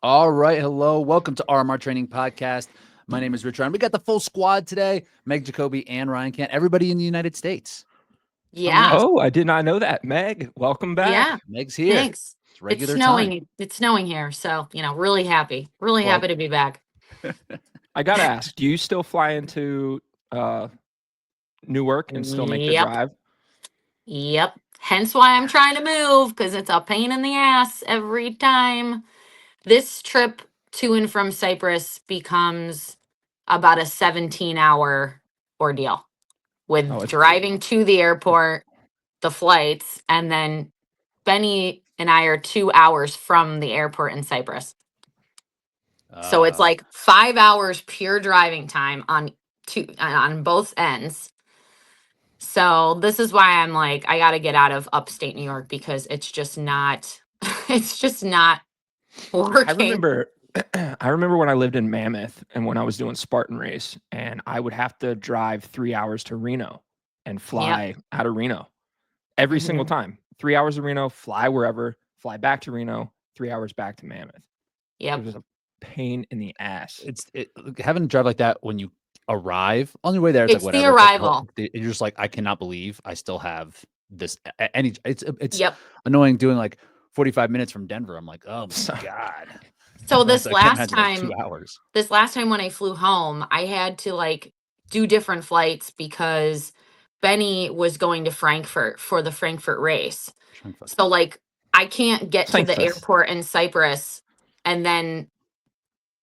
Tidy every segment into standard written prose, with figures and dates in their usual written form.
All right. Hello. Welcome to RMR Training Podcast. My name is Richard. And we got the full squad today. Meg Jacoby and Ryan Kent. Everybody in the United States. Yeah. Oh, I did not know that. Meg, welcome back. Yeah. Meg's here. Thanks. It's regular It's snowing. time. It's snowing here. So, really happy. Really happy to be back. I got to ask, do you still fly into Newark and still make the drive? Yep. Hence why I'm trying to move, because it's a pain in the ass every time. This trip to and from Cyprus becomes about a 17-hour ordeal with driving to the airport, the flights, and then Benny and I are 2 hours from the airport in Cyprus. So it's like 5 hours pure driving time on both ends. So this is why I'm like, I got to get out of upstate New York, because it's just not working. I remember when I lived in Mammoth and when I was doing Spartan race, and I would have to drive 3 hours to Reno and fly out of Reno every single time. 3 hours to Reno, fly wherever, fly back to Reno, 3 hours back to Mammoth. Yep. It was a pain in the ass. Having to drive like that when you arrive on your way there. It's like whatever. The arrival. You're just like, I cannot believe I still have this. It's Yep. annoying doing like 45 minutes from Denver. I'm like, oh my God. So this last time, 2 hours. This last time when I flew home, I had to like do different flights because Benny was going to Frankfurt for the Frankfurt race. So like I can't get to the airport in Cyprus and then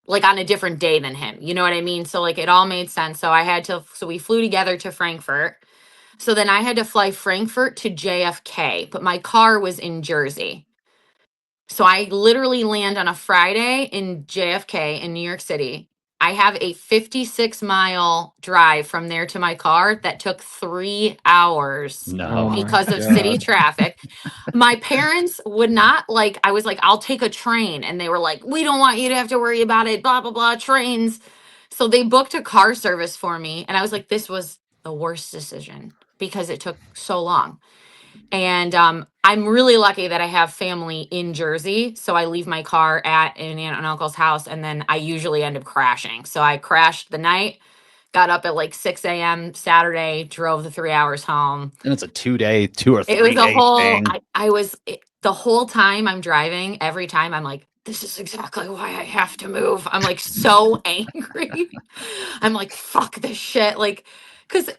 like on a different day than him. You know what I mean? So like it all made sense. So we flew together to Frankfurt. So then I had to fly Frankfurt to JFK, but my car was in Jersey. So I literally land on a Friday in JFK in New York City. I have a 56-mile drive from there to my car that took 3 hours because of city traffic. My parents would not I was like, I'll take a train. And they were like, we don't want you to have to worry about it, blah, blah, blah, trains. So they booked a car service for me. And I was like, this was the worst decision because it took so long. And I'm really lucky that I have family in Jersey. So I leave my car at an aunt and uncle's house, and then I usually end up crashing. So I crashed the night, got up at like 6 a.m. Saturday, drove the 3 hours home. And it's a 2 day, 2 or 3 It was a whole, thing. The whole time I'm driving, every time I'm like, this is exactly why I have to move. I'm like so angry. I'm like, fuck this shit. Like, because,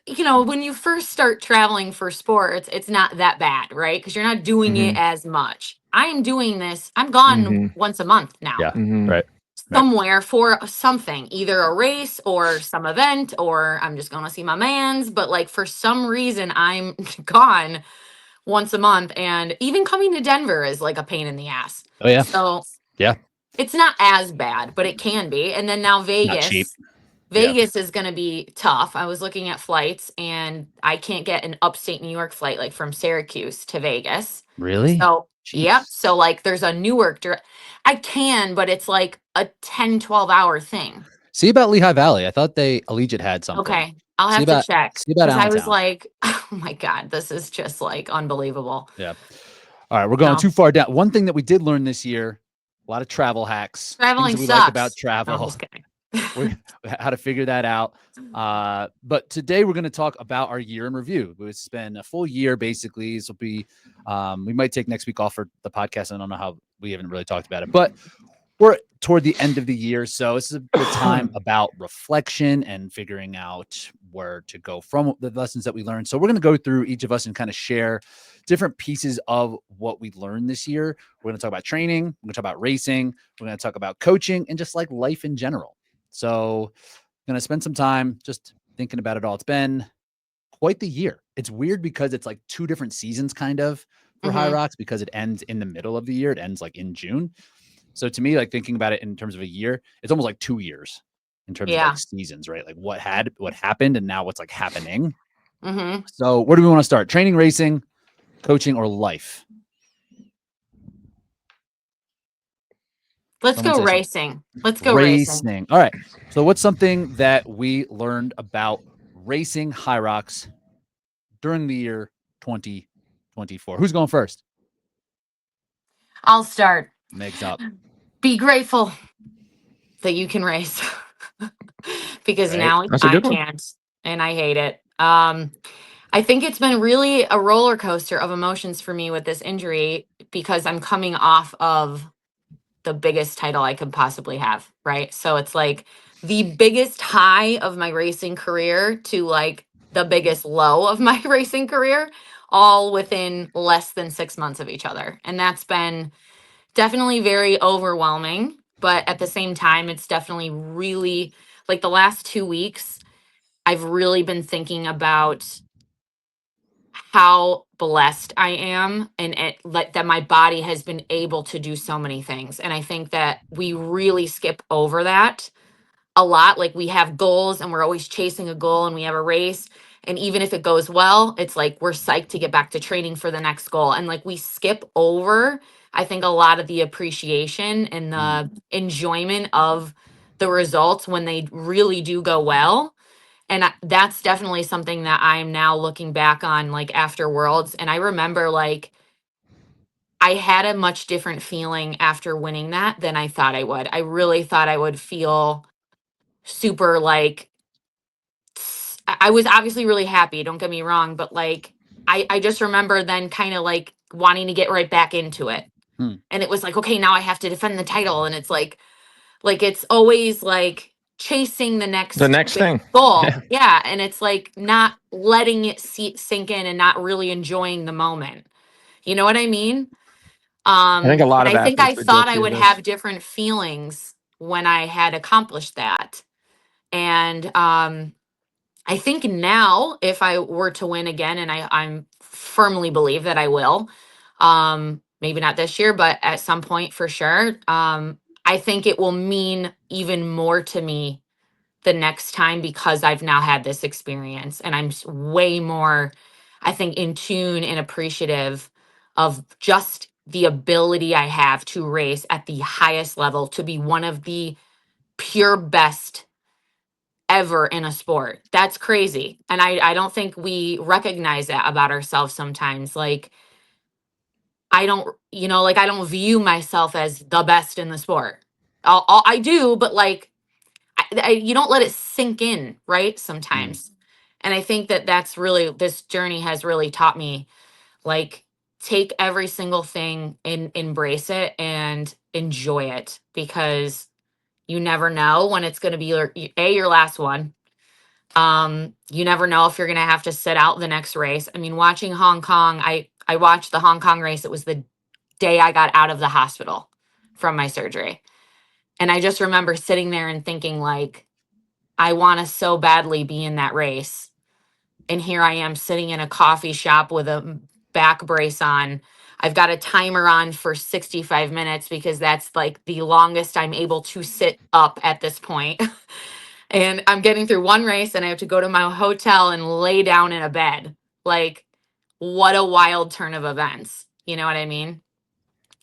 when you first start traveling for sports, it's not that bad, right? Because you're not doing it as much. I am doing this. I'm gone once a month now. Yeah, right. Somewhere for something, either a race or some event, or I'm just going to see my mans. But like for some reason, I'm gone once a month. And even coming to Denver is like a pain in the ass. Oh, yeah. So, yeah, it's not as bad, but it can be. And then now Vegas is going to be tough. I was looking at flights and I can't get an upstate New York flight like from Syracuse to Vegas. Really? So, yep. So like there's a Newark. I can, but it's like a 10-12 hour thing. See about Lehigh Valley. I thought Allegiant had something. Okay. I'll have to check. See about I was like, oh my God, this is just like unbelievable. Yeah. All right. We're going too far down. One thing that we did learn this year, a lot of travel hacks. Traveling we sucks. like about travel. No, just kidding. How to figure that out. But today we're going to talk about our year in review. It's been a full year, basically. This will be, we might take next week off for the podcast. I don't know how, we haven't really talked about it, but we're toward the end of the year. So this is a good time about reflection and figuring out where to go from the lessons that we learned. So we're going to go through each of us and kind of share different pieces of what we learned this year. We're going to talk about training. We're going to talk about racing. We're going to talk about coaching and just like life in general. So I'm going to spend some time just thinking about it all. It's been quite the year. It's weird because it's like 2 different seasons kind of for HYROX because it ends in the middle of the year. It ends like in June. So to me, like thinking about it in terms of a year, it's almost like 2 years in terms of like seasons, right? Like what happened and now what's like happening. So where do we want to start? Training, racing, coaching, or life? Let's go racing. Let's go racing. All right. So what's something that we learned about racing HYROX during the year 2024? Who's going first? I'll start. Meg's up. be grateful that you can race because Right. now That's a I good one. can't and I hate it. I think it's been really a roller coaster of emotions for me with this injury because I'm coming off of the biggest title I could possibly have, right? So it's like the biggest high of my racing career to like the biggest low of my racing career, all within less than 6 months of each other. And that's been definitely very overwhelming. But at the same time, it's definitely really like the last 2 weeks, I've really been thinking about how blessed I am and like that my body has been able to do so many things. And I think that we really skip over that a lot. Like we have goals and we're always chasing a goal and we have a race. And even if it goes well, it's like we're psyched to get back to training for the next goal. And like we skip over, I think, a lot of the appreciation and the enjoyment of the results when they really do go well. And that's definitely something that I'm now looking back on, like after Worlds. And I remember like I had a much different feeling after winning that than I thought I would. I really thought I would feel super like I was obviously really happy, don't get me wrong, but like I just remember then kind of like wanting to get right back into it. Hmm. And it was like, okay, now I have to defend the title. And it's like it's always like chasing the next big thing. goal. Yeah. Yeah. And it's like not letting it sink in and not really enjoying the moment. You know what I mean? I think a lot And of I think athletes I would go thought I through would this. have different feelings when I had accomplished that. And I think now if I were to win again, and I'm firmly believe that I will, maybe not this year, but at some point for sure. I think it will mean even more to me the next time because I've now had this experience and I'm way more, I think, in tune and appreciative of just the ability I have to race at the highest level, to be one of the pure best ever in a sport. That's crazy. And I don't think we recognize that about ourselves sometimes. Like, I don't, like I don't view myself as the best in the sport. I do, but like, you don't let it sink in, right? Sometimes. And I think that that's really, this journey has really taught me, like, take every single thing and embrace it and enjoy it because you never know when it's going to be your last one. You never know if you're going to have to sit out the next race. I mean, watching Hong Kong, I watched the Hong Kong race. It was the day I got out of the hospital from my surgery. And I just remember sitting there and thinking like, I want to so badly be in that race. And here I am sitting in a coffee shop with a back brace on. I've got a timer on for 65 minutes because that's like the longest I'm able to sit up at this point. And I'm getting through one race and I have to go to my hotel and lay down in a bed. Like, what a wild turn of events. You know what I mean?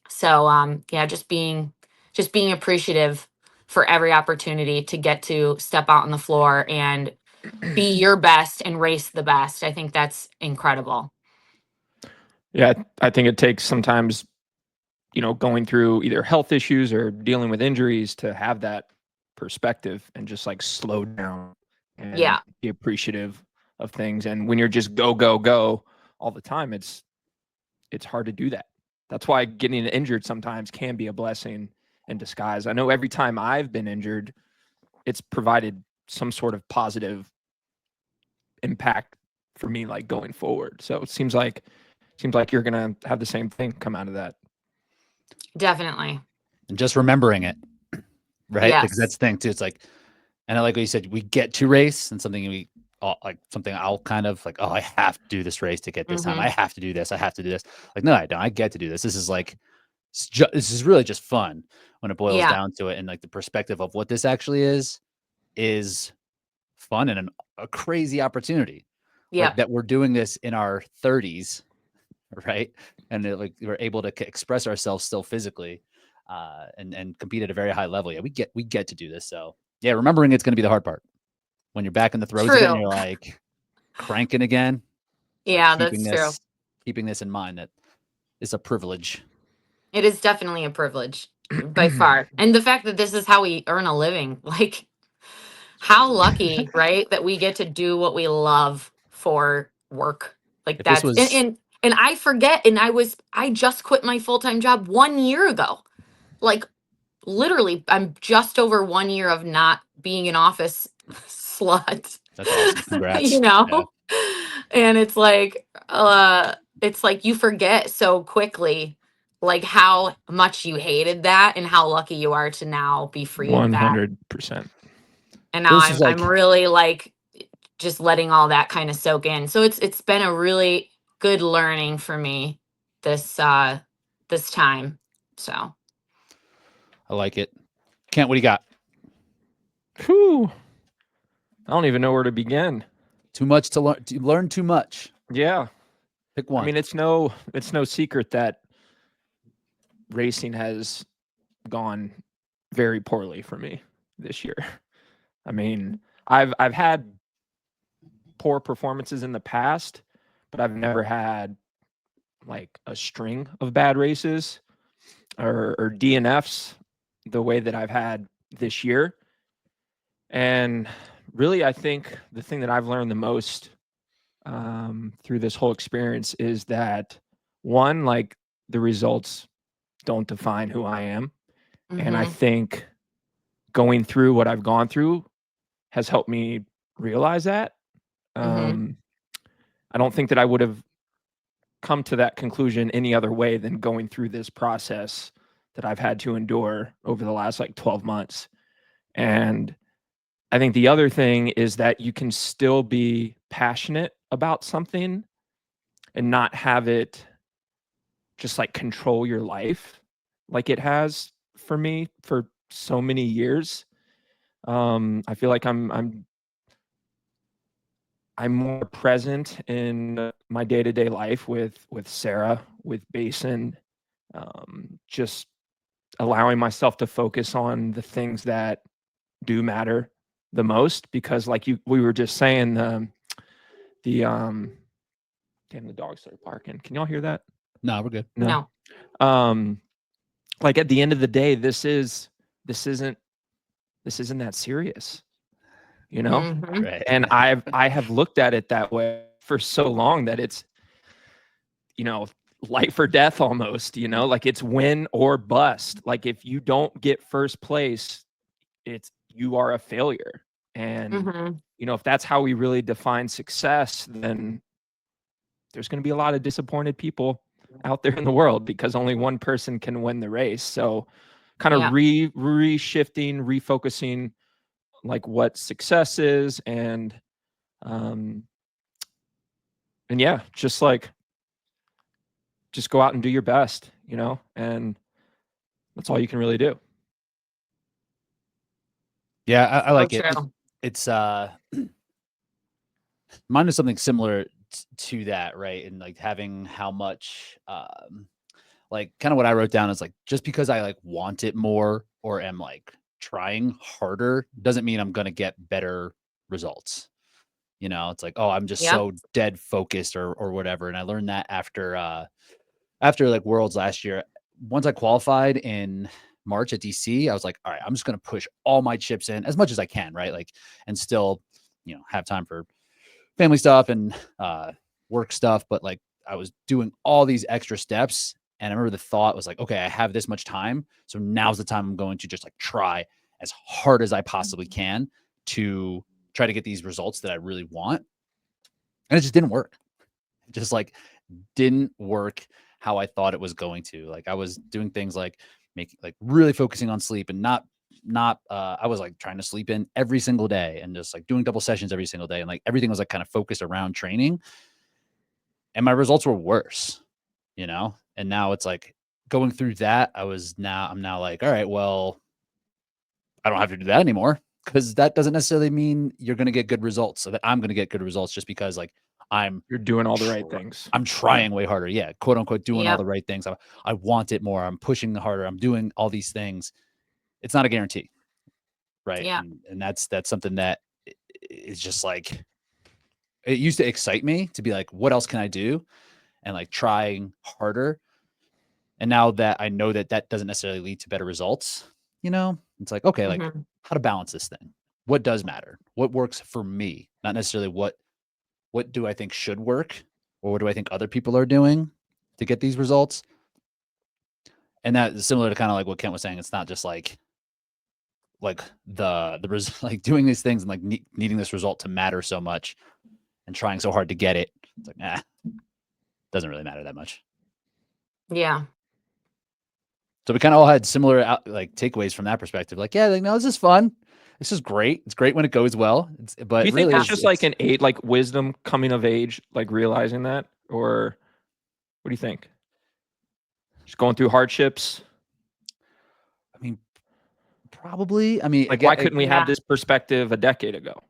So yeah, just being appreciative for every opportunity to get to step out on the floor and be your best and race the best. I think that's incredible. Yeah, I think it takes sometimes, going through either health issues or dealing with injuries to have that perspective and just like slow down and Yeah. be appreciative of things. And when you're just go, go, go all the time, it's hard to do that. That's why getting injured sometimes can be a blessing in disguise. I know every time I've been injured, it's provided some sort of positive impact for me, like going forward. So it seems like you're gonna have the same thing come out of that. Definitely. And just remembering it, right? Yes. Because that's the thing too. It's like, and I like what you said, we get to race and something we all like something I'll kind of like, oh, I have to do this race to get this time. I have to do this. I have to do this. Like, no, I don't. I get to do this. This is like, this is really just fun when it boils down to it. And like the perspective of what this actually is fun and a crazy opportunity. Yeah. Like that we're doing this in our 30s, right? And like we're able to express ourselves still physically and compete at a very high level. Yeah, we get to do this. So yeah, remembering it's going to be the hard part when you're back in the throes of it and you're like cranking again. Yeah, like that's keeping this in mind that it's a privilege. It is definitely a privilege. by far. And the fact that this is how we earn a living, like how lucky, right? That we get to do what we love for work. Like If this that's was and I forget, and I just quit my full-time job 1 year ago. Like literally, I'm just over 1 year of not being an office slut. that's awesome. Congrats. You know? Yeah. And it's like you forget so quickly like how much you hated that and how lucky you are to now be free of that. 100%. And So now this is I'm really like just letting all that kind of soak in. So it's been a really good learning for me this time. So I like it. Kent, what do you got? Whew. I don't even know where to begin. Too much to learn. You learn too much. Yeah. Pick one. I mean, it's no secret that racing has gone very poorly for me this year. I mean, I've had poor performances in the past, but I've never had like a string of bad races or DNFs the way that I've had this year. And really, I think the thing that I've learned the most through this whole experience is that one, like the results don't define who I am. And I think going through what I've gone through has helped me realize that. I don't think that I would have come to that conclusion any other way than going through this process that I've had to endure over the last like 12 months. And I think the other thing is that you can still be passionate about something and not have it just like control your life like it has for me for so many years. I feel like I'm more present in my day-to-day life with Sarah, with Basin, just allowing myself to focus on the things that do matter the most, because like we were just saying, damn, the dog started barking. Can y'all hear that? No, we're good. No. Like at the end of the day, this isn't that serious, you know? Right. And I have looked at it that way for so long that it's, you know, life or death almost, you know, like it's win or bust. Like if you don't get first place, you are a failure. And you know, if that's how we really define success, then there's going to be a lot of disappointed people out there in the world because only one person can win the race. So kind of reshifting, refocusing like what success is, and yeah, just go out and do your best, you know, and that's all you can really do. Yeah, I like it. True. It's mine is something similar to that, right? And like having how much like kind of what I wrote down is like just because I like want it more or am like trying harder doesn't mean I'm gonna get better results. You know, it's like, oh, I'm just so dead focused or whatever. And I learned that after like Worlds last year. Once I qualified in March at DC, I was like, all right, I'm just gonna push all my chips in as much as I can, right? Like, and still, you know, have time for family stuff and work stuff. But like I was doing all these extra steps. And I remember the thought was like, okay, I have this much time. So now's the time I'm going to just like try as hard as I possibly can to try to get these results that I really want. And it just didn't work. It just like didn't work how I thought it was going to. Like I was doing things like making like really focusing on sleep and not I was like trying to sleep in every single day and just like doing double sessions every single day. And like everything was like kind of focused around training. And my results were worse, you know? And now it's like going through that, I'm now like, all right, well, I don't have to do that anymore because that doesn't necessarily mean you're going to get good results. So that I'm going to get good results just because like you're doing all the right things. I'm trying way harder. Yeah. Quote unquote, doing all the right things. I want it more. I'm pushing harder. I'm doing all these things. It's not a guarantee. Right. Yeah. And that's something that is just like, it used to excite me to be like, what else can I do? And like trying harder. And now that I know that that doesn't necessarily lead to better results, it's like, okay, like how to balance this thing. What does matter? What works for me? Not necessarily what do I think should work, or what do I think other people are doing to get these results? And that is similar to kind of like what Kent was saying. It's not just like the like doing these things and like needing this result to matter so much and trying so hard to get it. It's like, doesn't really matter that much. Yeah. So we kind of all had similar like takeaways from that perspective. Like, yeah, like, no, this is fun. This is great. It's great when it goes well. But do you really, think it's just like an age, like wisdom coming of age, like realizing that, or what do you think? Just going through hardships. I mean, probably. I mean, like, why couldn't we have this perspective a decade ago?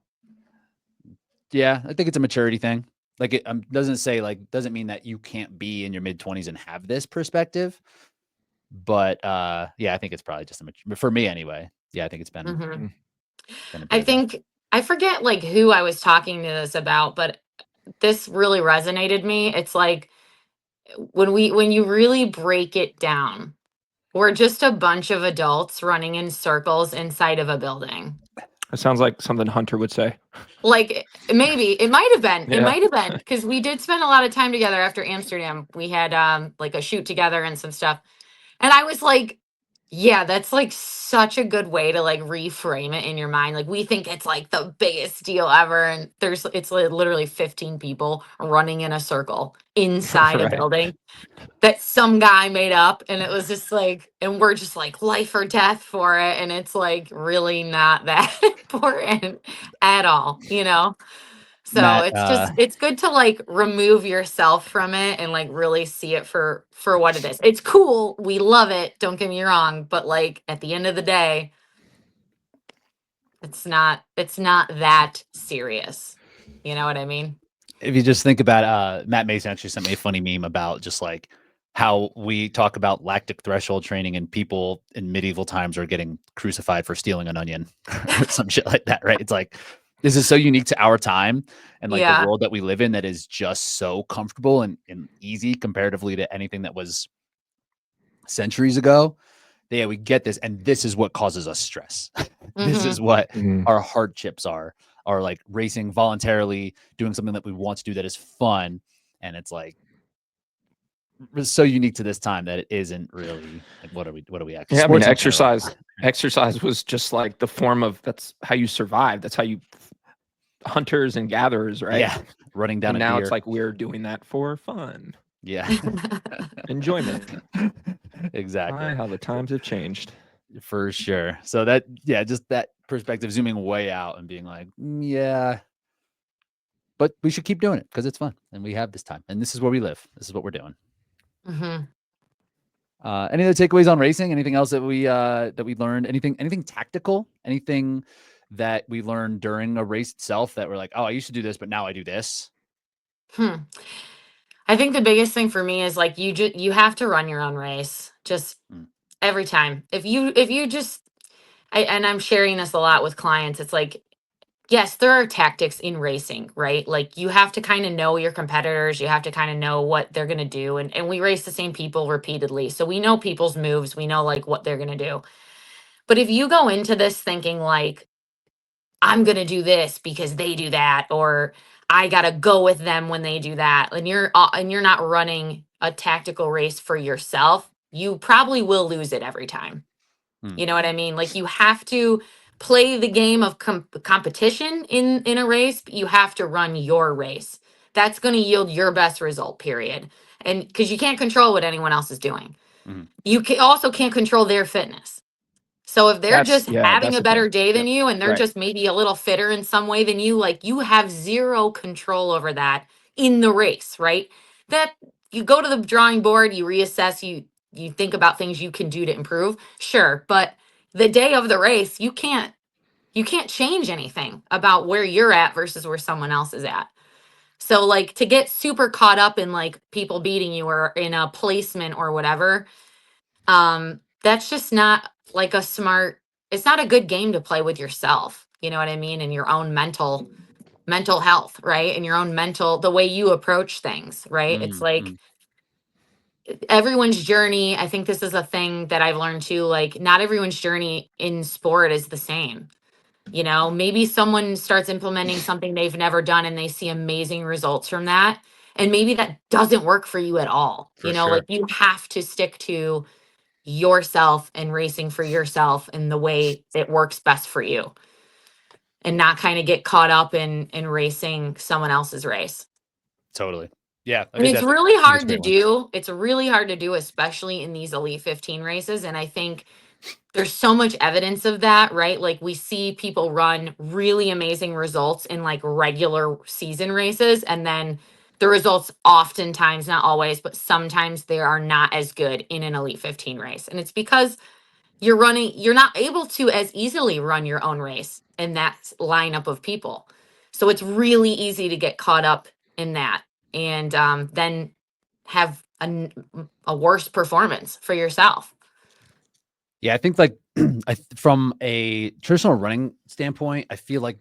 Yeah, I think it's a maturity thing. Like, it doesn't mean that you can't be in your mid-20s and have this perspective. But yeah, I think it's probably just for me anyway. Yeah, I think it's been. I think I forget like who I was talking to this about, but this really resonated me. It's like when you really break it down, we're just a bunch of adults running in circles inside of a building. It sounds like something Hunter would say. Like maybe it might have been. It might have been because we did spend a lot of time together after Amsterdam. We had like a shoot together and some stuff. And I was like, yeah, that's like such a good way to like reframe it in your mind. Like we think it's like the biggest deal ever. And it's literally 15 people running in a circle inside a building that some guy made up. And it was just like, and we're just like life or death for it. And it's like really not that important at all, So Matt, it's good to like remove yourself from it and like really see it for what it is. It's cool. We love it. Don't get me wrong. But like at the end of the day, it's not that serious. You know what I mean? If you just think about Matt Mason actually sent me a funny meme about just like how we talk about lactic threshold training and people in medieval times are getting crucified for stealing an onion or some shit like that, right? It's like, this is so unique to our time and like the world that we live in that is just so comfortable and easy comparatively to anything that was centuries ago. Yeah, we get this, and this is what causes us stress. This is what our hardships are like racing voluntarily, doing something that we want to do that is fun. And it's like, it's so unique to this time that it isn't really like, what are we actually? Yeah, I mean, exercise was just like the form of, that's how you survive. That's how you hunters and gatherers, right? Yeah, running down. And now it's like we're doing that for fun. Yeah, enjoyment. Exactly. How the times have changed, for sure. So that, yeah, just that perspective, zooming way out and being like, yeah, but we should keep doing it because it's fun and we have this time and this is where we live. This is what we're doing. Any other takeaways on racing? Anything else that we learned? Anything tactical? Anything that we learned during a race itself that we're like, oh, I used to do this, but now I do this? I think the biggest thing for me is like you have to run your own race just every time. If you just, and I'm sharing this a lot with clients, it's like, yes, there are tactics in racing, right? Like you have to kind of know your competitors. You have to kind of know what they're going to do. And we race the same people repeatedly. So we know people's moves. We know like what they're going to do. But if you go into this thinking like, I'm going to do this because they do that, or I got to go with them when they do that, and you're not running a tactical race for yourself, you probably will lose it every time. You know what I mean? Like you have to play the game of competition in a race, but you have to run your race. That's going to yield your best result, period. And because you can't control what anyone else is doing. You also can't control their fitness. So if they're just having a better day than you, and they're just maybe a little fitter in some way than you, like you have zero control over that in the race, right? That you go to the drawing board, you reassess, you think about things you can do to improve. Sure. But the day of the race, you can't change anything about where you're at versus where someone else is at. So like to get super caught up in like people beating you or in a placement or whatever, that's just not like it's not a good game to play with yourself. You know what I mean? And your own mental health, right? And your own the way you approach things, right? It's like, everyone's journey, I think this is a thing that I've learned too, like not everyone's journey in sport is the same. You know, maybe someone starts implementing something they've never done and they see amazing results from that. And maybe that doesn't work for you at all. For You know, sure. like you have to stick to yourself and racing for yourself in the way it works best for you, and not kind of get caught up in racing someone else's race. Totally. Yeah. I And think it's that's really a hard to great one. do. It's really hard to do, especially in these Elite 15 races. And I think there's so much evidence of that, right? Like we see people run really amazing results in like regular season races, and then the results oftentimes, not always, but sometimes they are not as good in an Elite 15 race. And it's because you're not able to as easily run your own race in that lineup of people. So it's really easy to get caught up in that, and then have a worse performance for yourself. Yeah, I think like from a traditional running standpoint, I feel like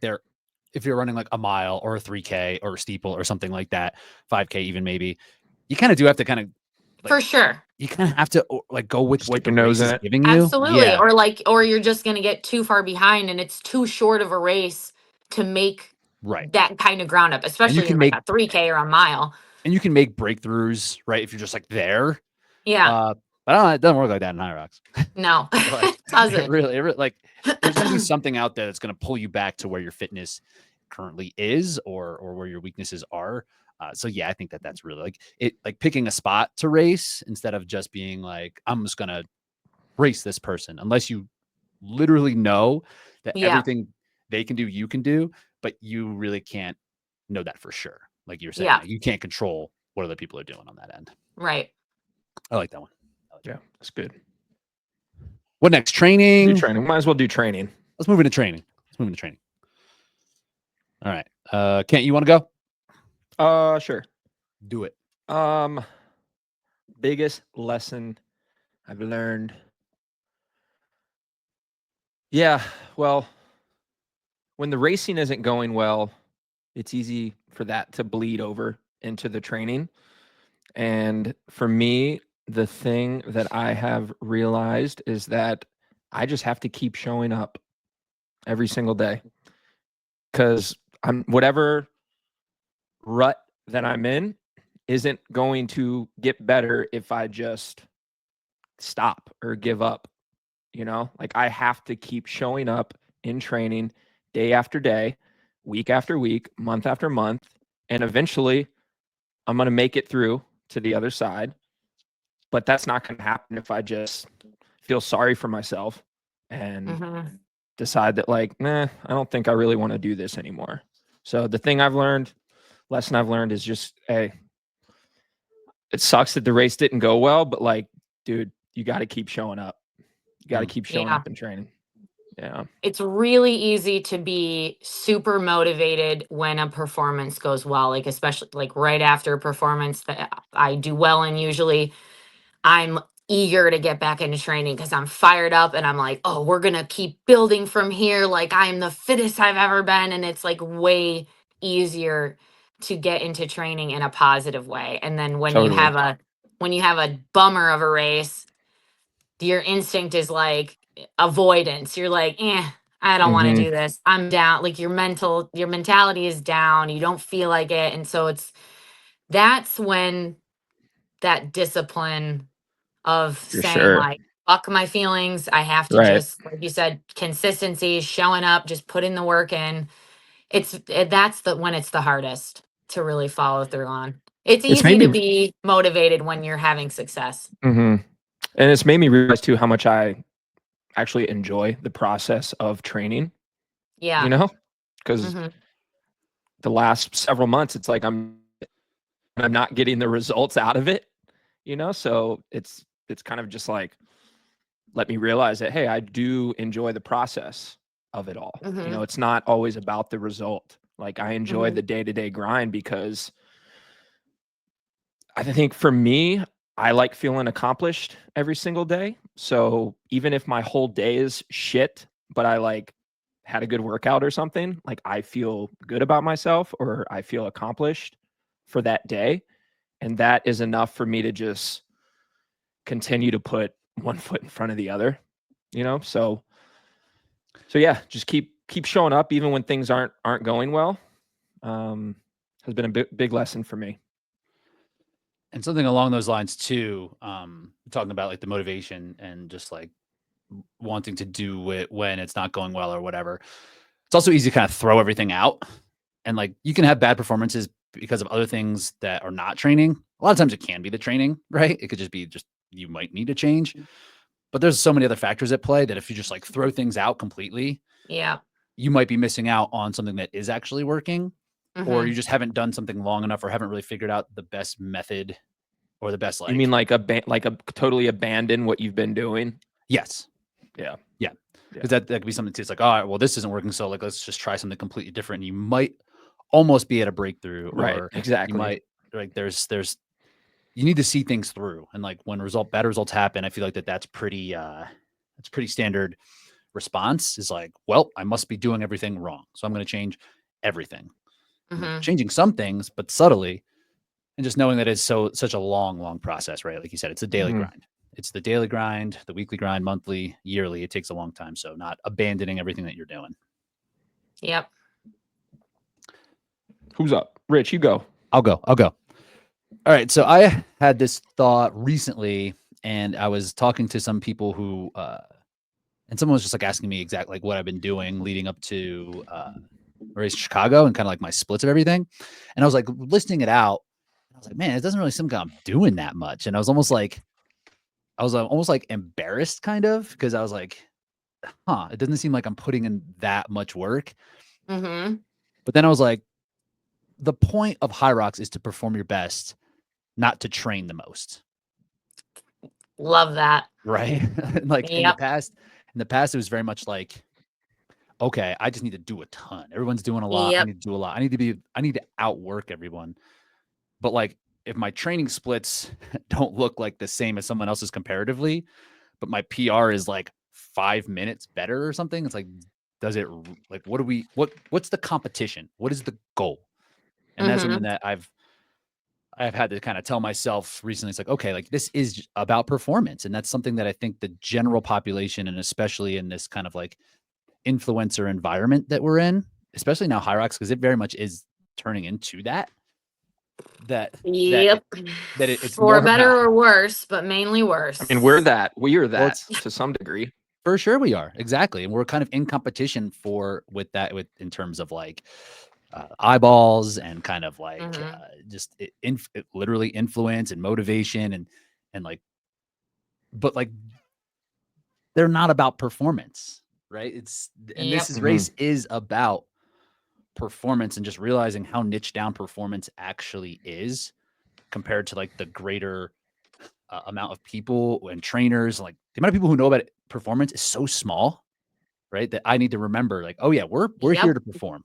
if you're running like a mile or a 3K or a steeple or something like that, 5K even maybe, you kind of do have to kind of For sure. you kind of have to like go with what Stick the your nose race in is it. giving you. Absolutely. Yeah, Or you're just going to get too far behind and it's too short of a race to make right. that kind of ground up, And you especially can in like make a 3K or a mile. breakthroughs, right? If you're just like there. Yeah. But I don't know, it doesn't work like that in HYROX. No, Like it doesn't. like there's gonna be something out there that's gonna pull you back to where your fitness currently is or where your weaknesses are. So yeah, I think that's really like picking a spot to race instead of just being like, I'm just gonna race this person, unless you literally know that Yeah. everything they can do, you can do, but you really can't know that for sure. Like you're saying, Yeah. like, you can't control what other people are doing on that end. Right. I like that one. Yeah, that's good. What next? Do Training. training. Might as well do training. Let's move into training. All right. Kent, you want to go? Sure. Do it. Biggest lesson I've learned. Yeah, well, when the racing isn't going well, it's easy for that to bleed over into the training. And for me, the thing that I have realized is that I just have to keep showing up every single day, because I'm whatever rut that I'm in isn't going to get better if I just stop or give up. You know, like I have to keep showing up in training day after day, week after week, month after month, and eventually I'm going to make it through to the other side. But that's not going to happen if I just feel sorry for myself and decide that like, nah, I don't think I really want to do this anymore. So the lesson I've learned is just, hey, it sucks that the race didn't go well, but like, dude, you got to keep showing up. You got to keep showing up in training. Yeah. It's really easy to be super motivated when a performance goes well, like especially like right after a performance that I do well in. Usually I'm eager to get back into training because I'm fired up and I'm like, oh, we're going to keep building from here. Like I'm the fittest I've ever been. And it's like way easier to get into training in a positive way. And then when you have a bummer of a race, your instinct is like avoidance. You're like, I don't want to do this. I'm down. Like your mentality is down. You don't feel like it. And so that's when that discipline of For saying sure. like, fuck my feelings. I have to just, like you said, consistency, showing up, just putting the work in. That's when it's the hardest to really follow through on. It's easy to be motivated when you're having success. And it's made me realize too how much I actually enjoy the process of training. Yeah. You know, because the last several months, it's like I'm not getting the results out of it, you know? So it's kind of just like, let me realize that, hey, I do enjoy the process of it all. You know, it's not always about the result. Like I enjoy the day-to-day grind because I think for me, I like feeling accomplished every single day. So even if my whole day is shit, but I like had a good workout or something, like I feel good about myself or I feel accomplished for that day. And that is enough for me to just continue to put one foot in front of the other, so yeah, just keep showing up even when things aren't going well. Has been a big lesson for me. And something along those lines too, talking about like the motivation and just like wanting to do it when it's not going well or whatever. It's also easy to kind of throw everything out, and like you can have bad performances because of other things that are not training. A lot of times it can be the training, right? It could just be you might need to change, but there's so many other factors at play that if you just like throw things out completely, you might be missing out on something that is actually working, or you just haven't done something long enough or haven't really figured out the best method or the best, like, you mean like a totally abandon what you've been doing? Yes. Yeah. Because that could be something too. It's like, all right, well, this isn't working, so like let's just try something completely different. And you might almost be at a breakthrough, Right. or Exactly. you might like there's you need to see things through. And like when bad results happen, I feel like that's pretty standard response is like, well, I must be doing everything wrong, so I'm going to change everything. Like changing some things, but subtly, and just knowing that it's such a long process, right? Like you said, it's a daily grind. It's the daily grind, the weekly grind, monthly, yearly. It takes a long time. So not abandoning everything that you're doing. Yep. Who's up? Rich, you go. I'll go. All right. So I had this thought recently, and I was talking to some people who, and someone was just like asking me exactly like what I've been doing leading up to race Chicago and kind of like my splits of everything. And I was like listing it out. I was like, man, it doesn't really seem like I'm doing that much. And I was almost like embarrassed kind of, because I was like, it doesn't seem like I'm putting in that much work. But then I was like, the point of HYROX is to perform your best, not to train the most. Love that. Right. Like in the past, it was very much like, okay, I just need to do a ton. Everyone's doing a lot. I need to do a lot. I need to outwork everyone. But like, if my training splits don't look like the same as someone else's comparatively, but my PR is like 5 minutes better or something, it's like, does it like, what's the competition? What is the goal? And that's something that I've had to kind of tell myself recently. It's like, okay, like this is about performance. And that's something that I think the general population, and especially in this kind of like influencer environment that we're in, especially now HYROX, because it very much is turning into that. It's for better or worse, but mainly worse. I mean, we're that to some degree. For sure we are. Exactly. And we're kind of in competition in terms of like eyeballs and kind of like literally influence and motivation and like, but like they're not about performance, right? This race is about performance and just realizing how niche down performance actually is compared to like the greater amount of people and trainers. Like the amount of people who know about performance is so small, right? That I need to remember like, oh yeah, we're here to perform,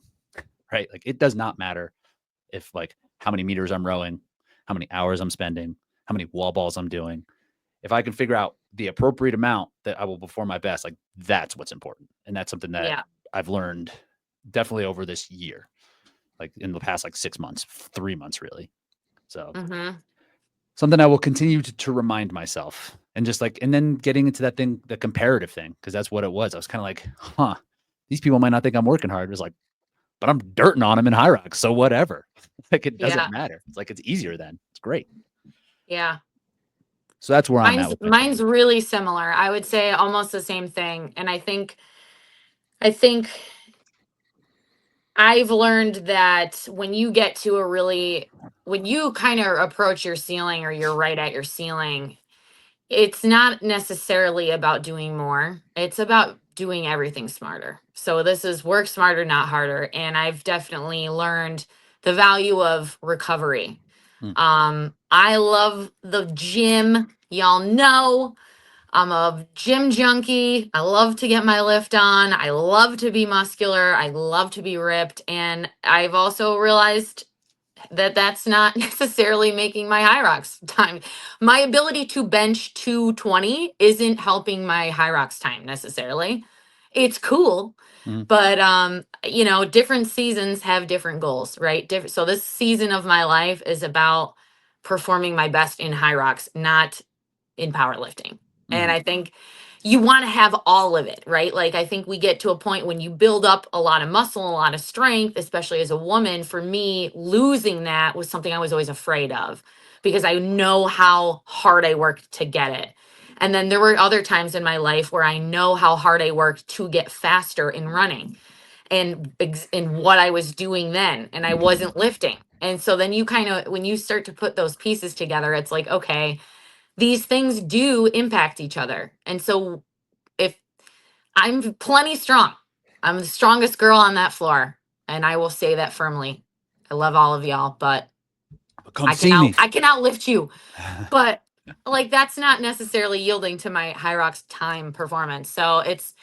right? Like it does not matter if like how many meters I'm rowing, how many hours I'm spending, how many wall balls I'm doing. If I can figure out the appropriate amount that I will perform my best, like that's what's important. And that's something that I've learned definitely over this year, like in the past, like 6 months, 3 months, really. So something I will continue to remind myself, and just like, and then getting into that thing, the comparative thing, because that's what it was. I was kind of like, these people might not think I'm working hard. It was like, but I'm dirting on them in HYROX, so whatever. Like it doesn't matter. It's like, it's easier then. It's great. Yeah. So that's where I'm at. Mine's really similar. I would say almost the same thing. And I think I've learned that when you get to when you kind of approach your ceiling, or you're right at your ceiling, it's not necessarily about doing more. It's about doing everything smarter. So this is work smarter, not harder. And I've definitely learned the value of recovery. I love the gym. Y'all know I'm a gym junkie. I love to get my lift on. I love to be muscular. I love to be ripped. And I've also realized that that's not necessarily making my HYROX time. My ability to bench 220 isn't helping my HYROX time necessarily. It's cool, but different seasons have different goals, right? So this season of my life is about performing my best in HYROX, not in powerlifting. And I think you want to have all of it, right? Like, I think we get to a point when you build up a lot of muscle, a lot of strength, especially as a woman. For me, losing that was something I was always afraid of because I know how hard I worked to get it. And then there were other times in my life where I know how hard I worked to get faster in running and in what I was doing then, and I wasn't lifting. And so then you kind of, when you start to put those pieces together, it's like, okay, these things do impact each other. And so if I'm plenty strong, I'm the strongest girl on that floor, and I will say that firmly. I love all of y'all, but Come see me. I can outlift you. But like, that's not necessarily yielding to my HYROX time performance. So it's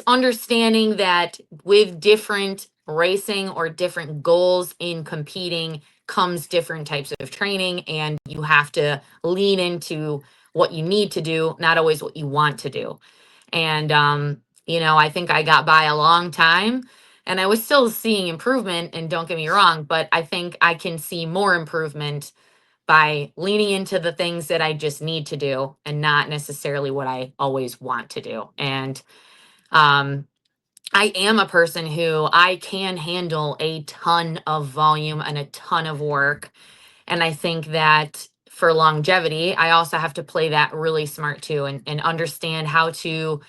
understanding that with different racing or different goals in competing comes different types of training, and you have to lean into what you need to do, not always what you want to do. And I think I got by a long time and I was still seeing improvement, and don't get me wrong, but I think I can see more improvement by leaning into the things that I just need to do and not necessarily what I always want to do. And I am a person who I can handle a ton of volume and a ton of work. And I think that for longevity, I also have to play that really smart too, and understand how to,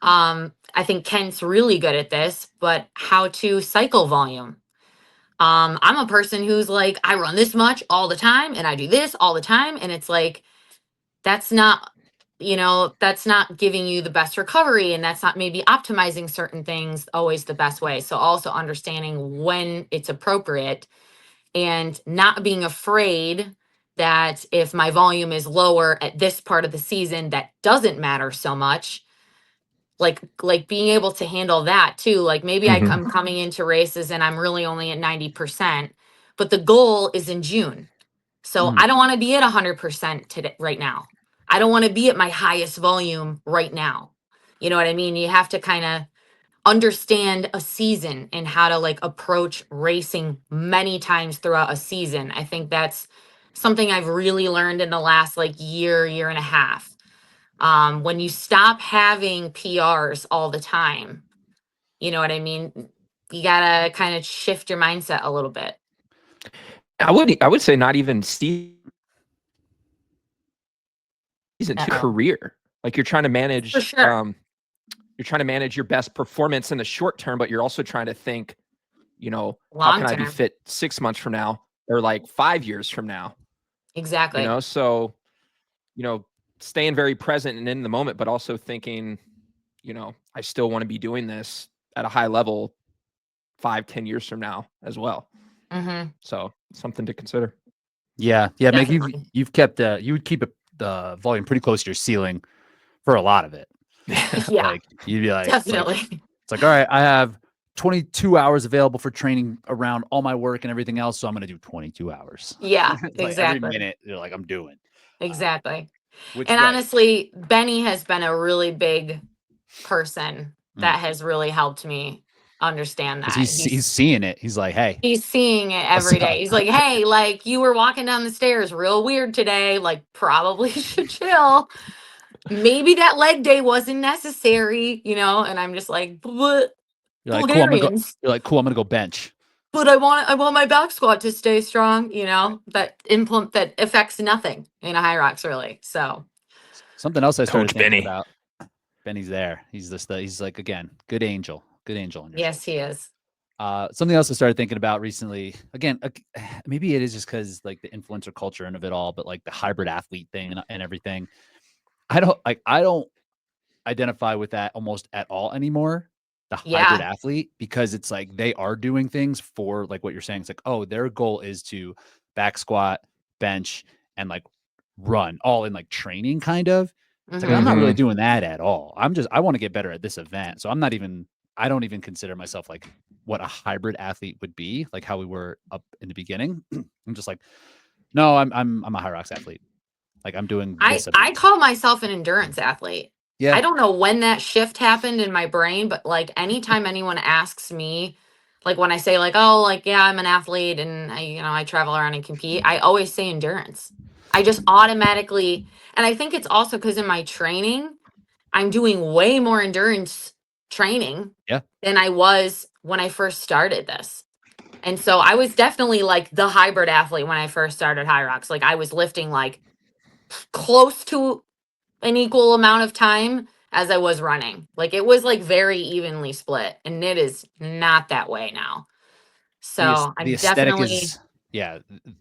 I think Kent's really good at this, but how to cycle volume. I'm a person who's like, I run this much all the time and I do this all the time. And it's like, that's not, that's not giving you the best recovery, and that's not maybe optimizing certain things always the best way. So also understanding when it's appropriate and not being afraid that if my volume is lower at this part of the season, that doesn't matter so much. Like being able to handle that too. Like maybe I'm coming into races and I'm really only at 90%, but the goal is in June. So I don't want to be at 100% today, right now. I don't want to be at my highest volume right now. You know what I mean? You have to kind of understand a season and how to like approach racing many times throughout a season. I think that's something I've really learned in the last like year and a half. When you stop having PRs all the time, you know what I mean? You gotta kind of shift your mindset a little bit. I would say not even season, career. Like you're trying to manage, For sure. you're trying to manage your best performance in the short term, but you're also trying to think, how Long can I be term. fit 6 months from now or like 5 years from now? Exactly. So, staying very present and in the moment, but also thinking, I still want to be doing this at a high level 5-10 years from now as well. So something to consider. Yeah. Meg, you've kept you would keep the volume pretty close to your ceiling for a lot of it. Yeah, like you'd be like, definitely. It's like, all right, I have 22 hours available for training around all my work and everything else, so I'm gonna do 22 hours. Yeah, Like exactly. every minute you're like, I'm doing. Exactly. Which, and right. honestly, Benny has been a really big person that has really helped me understand that. He's seeing it. He's like, hey. He's seeing it every day. He's like, hey, like you were walking down the stairs real weird today. Like, probably should chill. Maybe that leg day wasn't necessary, and I'm just like, but You're like, cool, I'm gonna go bench. But I want my back squat to stay strong, that affects nothing in a HYROX really. So something else I started Coach thinking Benny. about. Benny's there. He's he's like, again, good angel on your shoulder. Yes, he is. Something else I started thinking about recently, again, maybe it is just because like the influencer culture and of it all, but like the hybrid athlete thing and everything. I don't identify with that almost at all anymore. The hybrid athlete, because it's like they are doing things for like what you're saying. It's like, oh, their goal is to back squat, bench, and like run all in like training kind of. It's like, I'm not really doing that at all. I want to get better at this event. So I don't even consider myself like what a hybrid athlete would be, like how we were up in the beginning. I'm just like, no, I'm a HYROX athlete. Like I'm doing this event. I call myself an endurance athlete. Yeah. I don't know when that shift happened in my brain, but like anytime anyone asks me, like when I say like, oh, like, yeah, I'm an athlete and I travel around and compete, I always say endurance. I just automatically, and I think it's also because in my training, I'm doing way more endurance training than I was when I first started this. And so I was definitely like the hybrid athlete when I first started HYROX. Like I was lifting like close to an equal amount of time as I was running. Like it was like very evenly split, and it is not that way now. So the I'm aesthetic definitely, is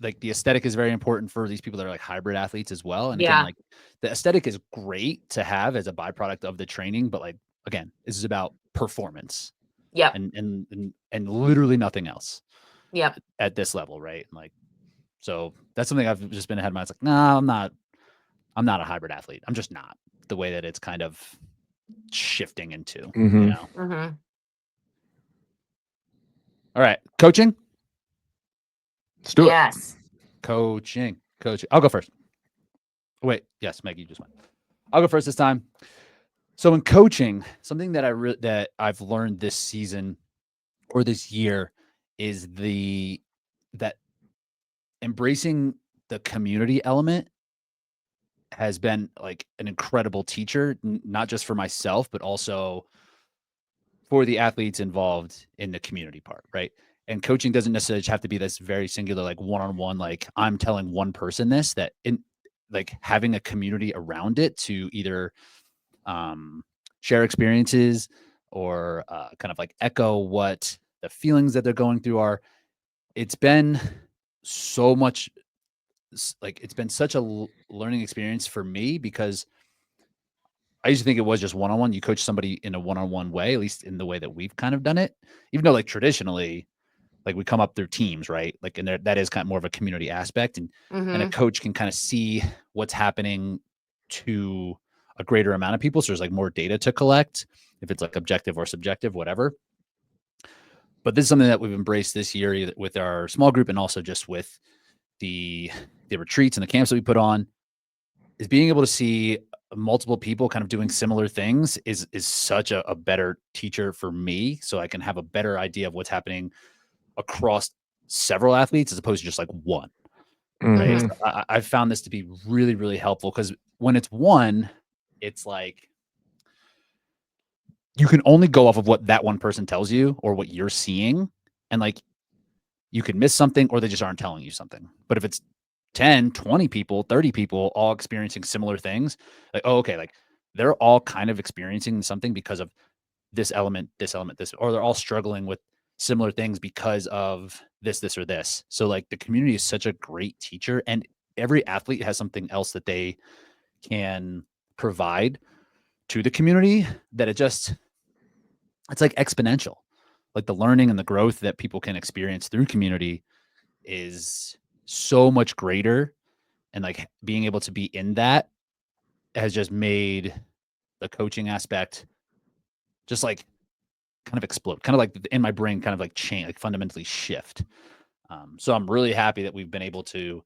like the aesthetic is very important for these people that are like hybrid athletes as well. And again, yeah, like the aesthetic is great to have as a byproduct of the training, but like again, this is about performance yep, and literally nothing else yep, at this level, right? And like so that's something I've just been ahead of my. It's like, no, I'm not a hybrid athlete. I'm just not the way that it's kind of shifting into, you know. mm-hmm. All right, coaching. Let's do it. Yes. Coaching. I'll go first. Wait, yes, Meg, you just went. I'll go first this time. So in coaching, something that that I've learned this season or this year is that embracing the community element has been like an incredible teacher, not just for myself, but also for the athletes involved in the community part, right? And coaching doesn't necessarily have to be this very singular, like one-on-one, like I'm telling one person this, that in like having a community around it to either share experiences or kind of like echo what the feelings that they're going through are. It's been so much like it's been such a learning experience for me because I used to think it was just one-on-one. You coach somebody in a one-on-one way, at least in the way that we've kind of done it, even though like traditionally, like we come up through teams, right? Like, and that is kind of more of a community aspect, and a coach can kind of see what's happening to a greater amount of people. So there's like more data to collect, if it's like objective or subjective, whatever. But this is something that we've embraced this year with our small group and also just with the retreats and the camps that we put on, is being able to see multiple people kind of doing similar things is such a better teacher for me. So I can have a better idea of what's happening across several athletes as opposed to just like one. Right. So I've found this to be really, really helpful because when it's one, it's like you can only go off of what that one person tells you or what you're seeing. And like you could miss something or they just aren't telling you something. But if it's 10, 20 people, 30 people all experiencing similar things, like, oh, okay, like they're all kind of experiencing something because of this element, or they're all struggling with similar things because of this, or this. So like the community is such a great teacher, and every athlete has something else that they can provide to the community that it's like exponential. Like the learning and the growth that people can experience through community is so much greater, and like being able to be in that has just made the coaching aspect just like kind of explode, kind of like in my brain, kind of like change, like fundamentally shift. So I'm really happy that we've been able to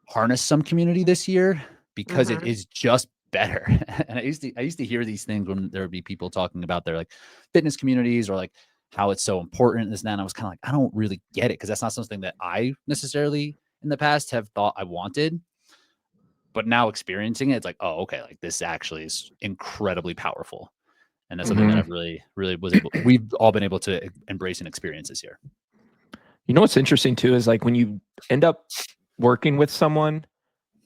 harness some community this year because it is just better. And I used to hear these things when there would be people talking about their like fitness communities or like how it's so important, this and that. And I was kind of like, I don't really get it because that's not something that I necessarily in the past have thought I wanted. But now experiencing it, it's like, oh, okay, like this actually is incredibly powerful. And that's something that I've really, really we've all been able to embrace and experience this year. You know what's interesting too is like when you end up working with someone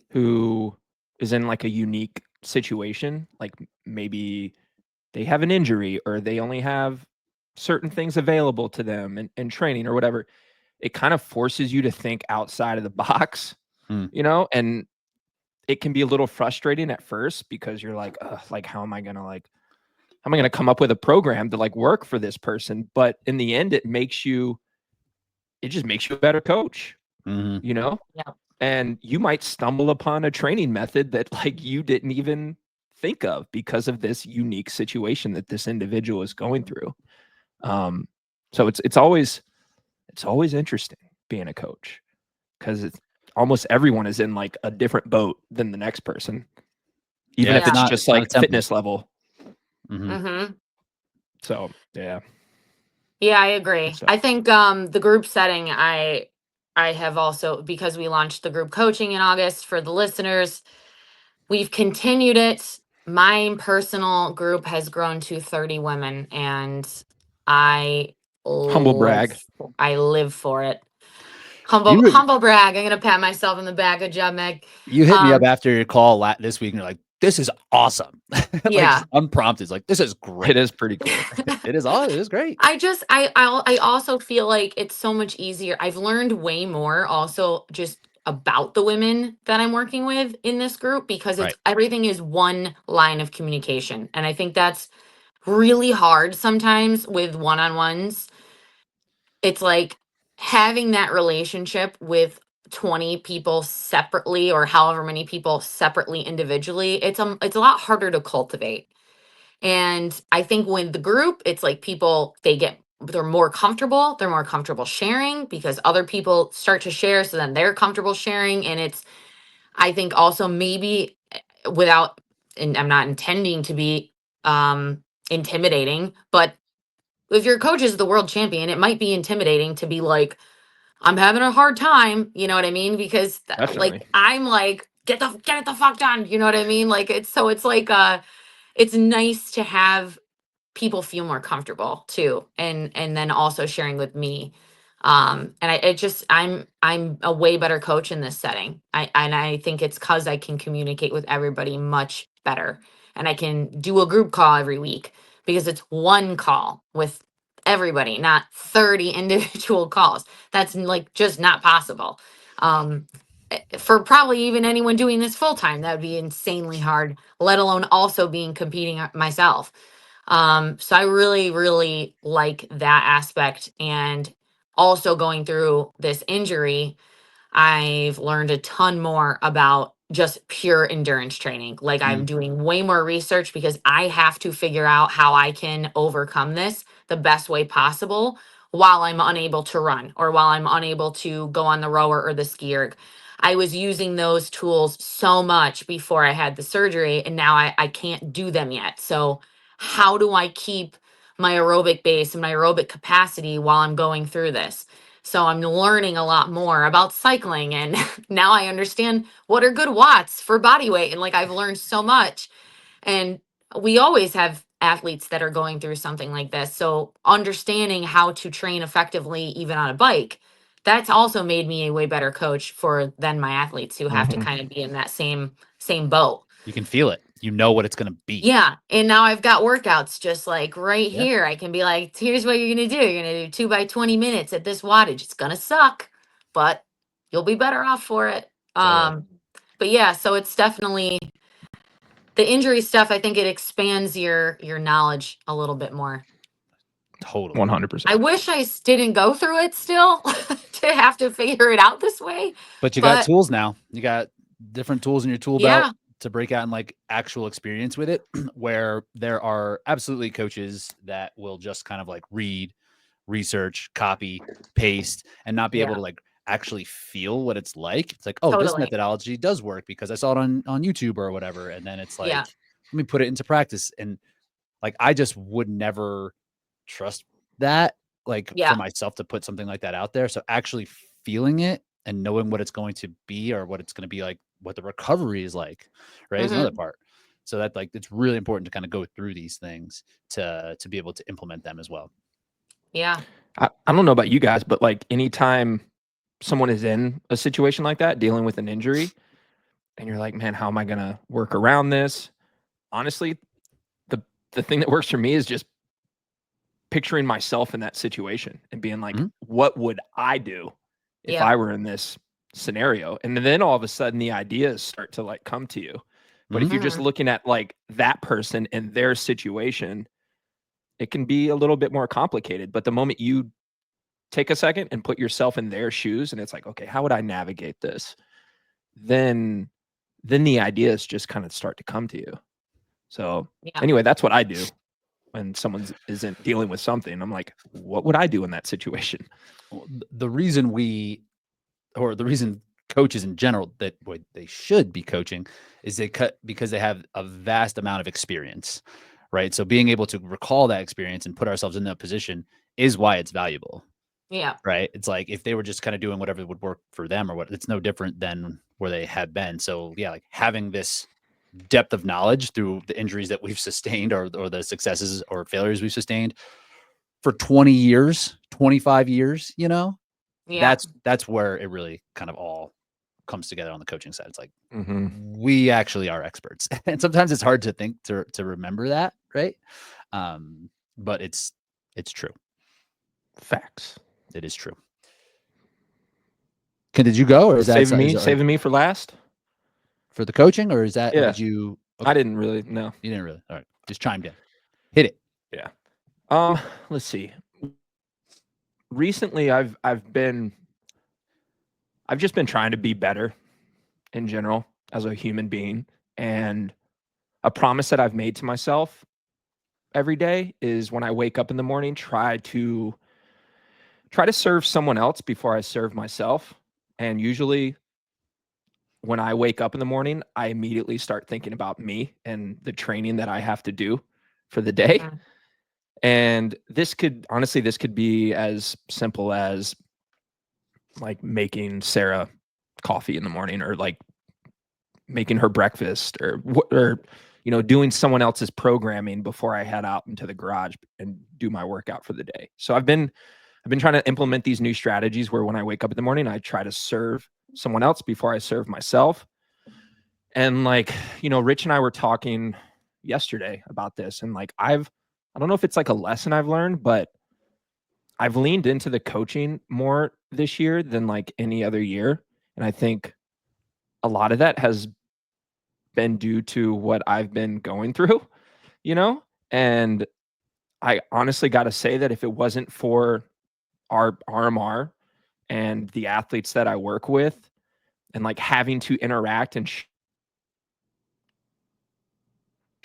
who is in like a unique situation, like maybe they have an injury or they only have certain things available to them and training or whatever, it kind of forces you to think outside of the box, you know, and it can be a little frustrating at first because you're like, like, how am I going to come up with a program to like work for this person? But in the end, it just makes you a better coach, you know? Yeah. And you might stumble upon a training method that like you didn't even think of because of this unique situation that this individual is going through. So it's always interesting being a coach because it's almost everyone is in like a different boat than the next person, even if it's just like fitness level. So yeah. Yeah, I agree. I think the group setting, I have also, because we launched the group coaching in August for the listeners, we've continued it. My personal group has grown to 30 women, and I Humble brag. I live for it. Humble brag. I'm gonna pat myself in the back. Good job, Meg. You hit me up after your call this week, and you're like, "This is awesome." Like, yeah, unprompted. Like, this is great. It is pretty cool. It is awesome. It is great. I also feel like it's so much easier. I've learned way more also just about the women that I'm working with in this group, because it's everything is one line of communication. And I think that's really hard sometimes with one-on-ones. It's like having that relationship with 20 people separately, or however many people separately individually. It's a lot harder to cultivate. And I think with the group, it's like people, they're more comfortable sharing because other people start to share. So then they're comfortable sharing. And I think also maybe and I'm not intending to be intimidating, but if your coach is the world champion, it might be intimidating to be like, I'm having a hard time. You know what I mean? Because like, I'm like, get it the fuck done. You know what I mean? Like, it's like, it's nice to have people feel more comfortable too, and then also sharing with me. I'm a way better coach in this setting. I think it's because I can communicate with everybody much better, and I can do a group call every week because it's one call with everybody, not 30 individual calls. That's like just not possible. For probably even anyone doing this full time, that would be insanely hard, let alone also competing myself. So I really, really like that aspect. And also going through this injury, I've learned a ton more about just pure endurance training. Like, I'm doing way more research because I have to figure out how I can overcome this the best way possible while I'm unable to run, or while I'm unable to go on the rower or the ski erg. I was using those tools so much before I had the surgery, and now I can't do them yet. So how do I keep my aerobic base and my aerobic capacity while I'm going through this? So I'm learning a lot more about cycling, and now I understand what are good watts for body weight. And like, I've learned so much. And we always have athletes that are going through something like this. So understanding how to train effectively, even on a bike, that's also made me a way better coach than my athletes who have to kind of be in that same boat. You can feel it. You know what it's going to be. Yeah. And now I've got workouts just like right here. I can be like, here's what you're going to do. You're going to do 2 by 20 minutes at this wattage. It's going to suck, but you'll be better off for it. But yeah, so it's definitely the injury stuff. I think it expands your knowledge a little bit more. Totally. 100%. I wish I didn't go through it still to have to figure it out this way. But you got tools now. You got different tools in your tool belt to break out in like actual experience with it, where there are absolutely coaches that will just kind of like read, research, copy, paste, and not be able to like actually feel what it's like. It's like, oh, this methodology does work because I saw it on YouTube or whatever. And then it's like, let me put it into practice. And like, I just would never trust that, like for myself, to put something like that out there. So actually feeling it and knowing what it's going to be, or what it's going to be like, what the recovery is like, right, is another part. So that like, it's really important to kind of go through these things to be able to implement them as well. Yeah. I don't know about you guys, but like anytime someone is in a situation like that, dealing with an injury, and you're like, man, how am I going to work around this? Honestly, the thing that works for me is just picturing myself in that situation and being like, what would I do if I were in this scenario? And then all of a sudden the ideas start to like come to you. But if you're just looking at like that person and their situation, it can be a little bit more complicated. But the moment you take a second and put yourself in their shoes, and it's like, okay, how would I navigate this? Then the ideas just kind of start to come to you. So anyway, that's what I do when someone isn't dealing with something. I'm like, what would I do in that situation? The reason coaches in general that they should be coaching is because they have a vast amount of experience, right? So being able to recall that experience and put ourselves in that position is why it's valuable. Yeah. Right. It's like if they were just kind of doing whatever would work for them or what, it's no different than where they had been. So yeah, like having this depth of knowledge through the injuries that we've sustained or the successes or failures we've sustained for 20 years, 25 years, you know, Yeah. that's where it really kind of all comes together on the coaching side. It's like, Mm-hmm. we actually are experts. And sometimes it's hard to think to remember that. Right. But it's true. Facts. It is true. Did you go, or is that saving me for last for the coaching, or is that? Yeah. Or did you? Okay. I didn't really. No, you didn't really. All right, just chimed in. Hit it. Yeah. Let's see. Recently, I've just been trying to be better in general as a human being, and a promise that I've made to myself every day is when I wake up in the morning, try to serve someone else before I serve myself. And usually when I wake up in the morning, I immediately start thinking about me and the training that I have to do for the day. Mhm. And this could be as simple as like making Sarah coffee in the morning, or like making her breakfast, or doing someone else's programming before I head out into the garage and do my workout for the day. So I've been trying to implement these new strategies where when I wake up in the morning, I try to serve someone else before I serve myself. And like, Rich and I were talking yesterday about this, and like I don't know if it's like a lesson I've learned, but I've leaned into the coaching more this year than like any other year. And I think a lot of that has been due to what I've been going through, and I honestly got to say that if it wasn't for our RMR and the athletes that I work with, and like having to interact and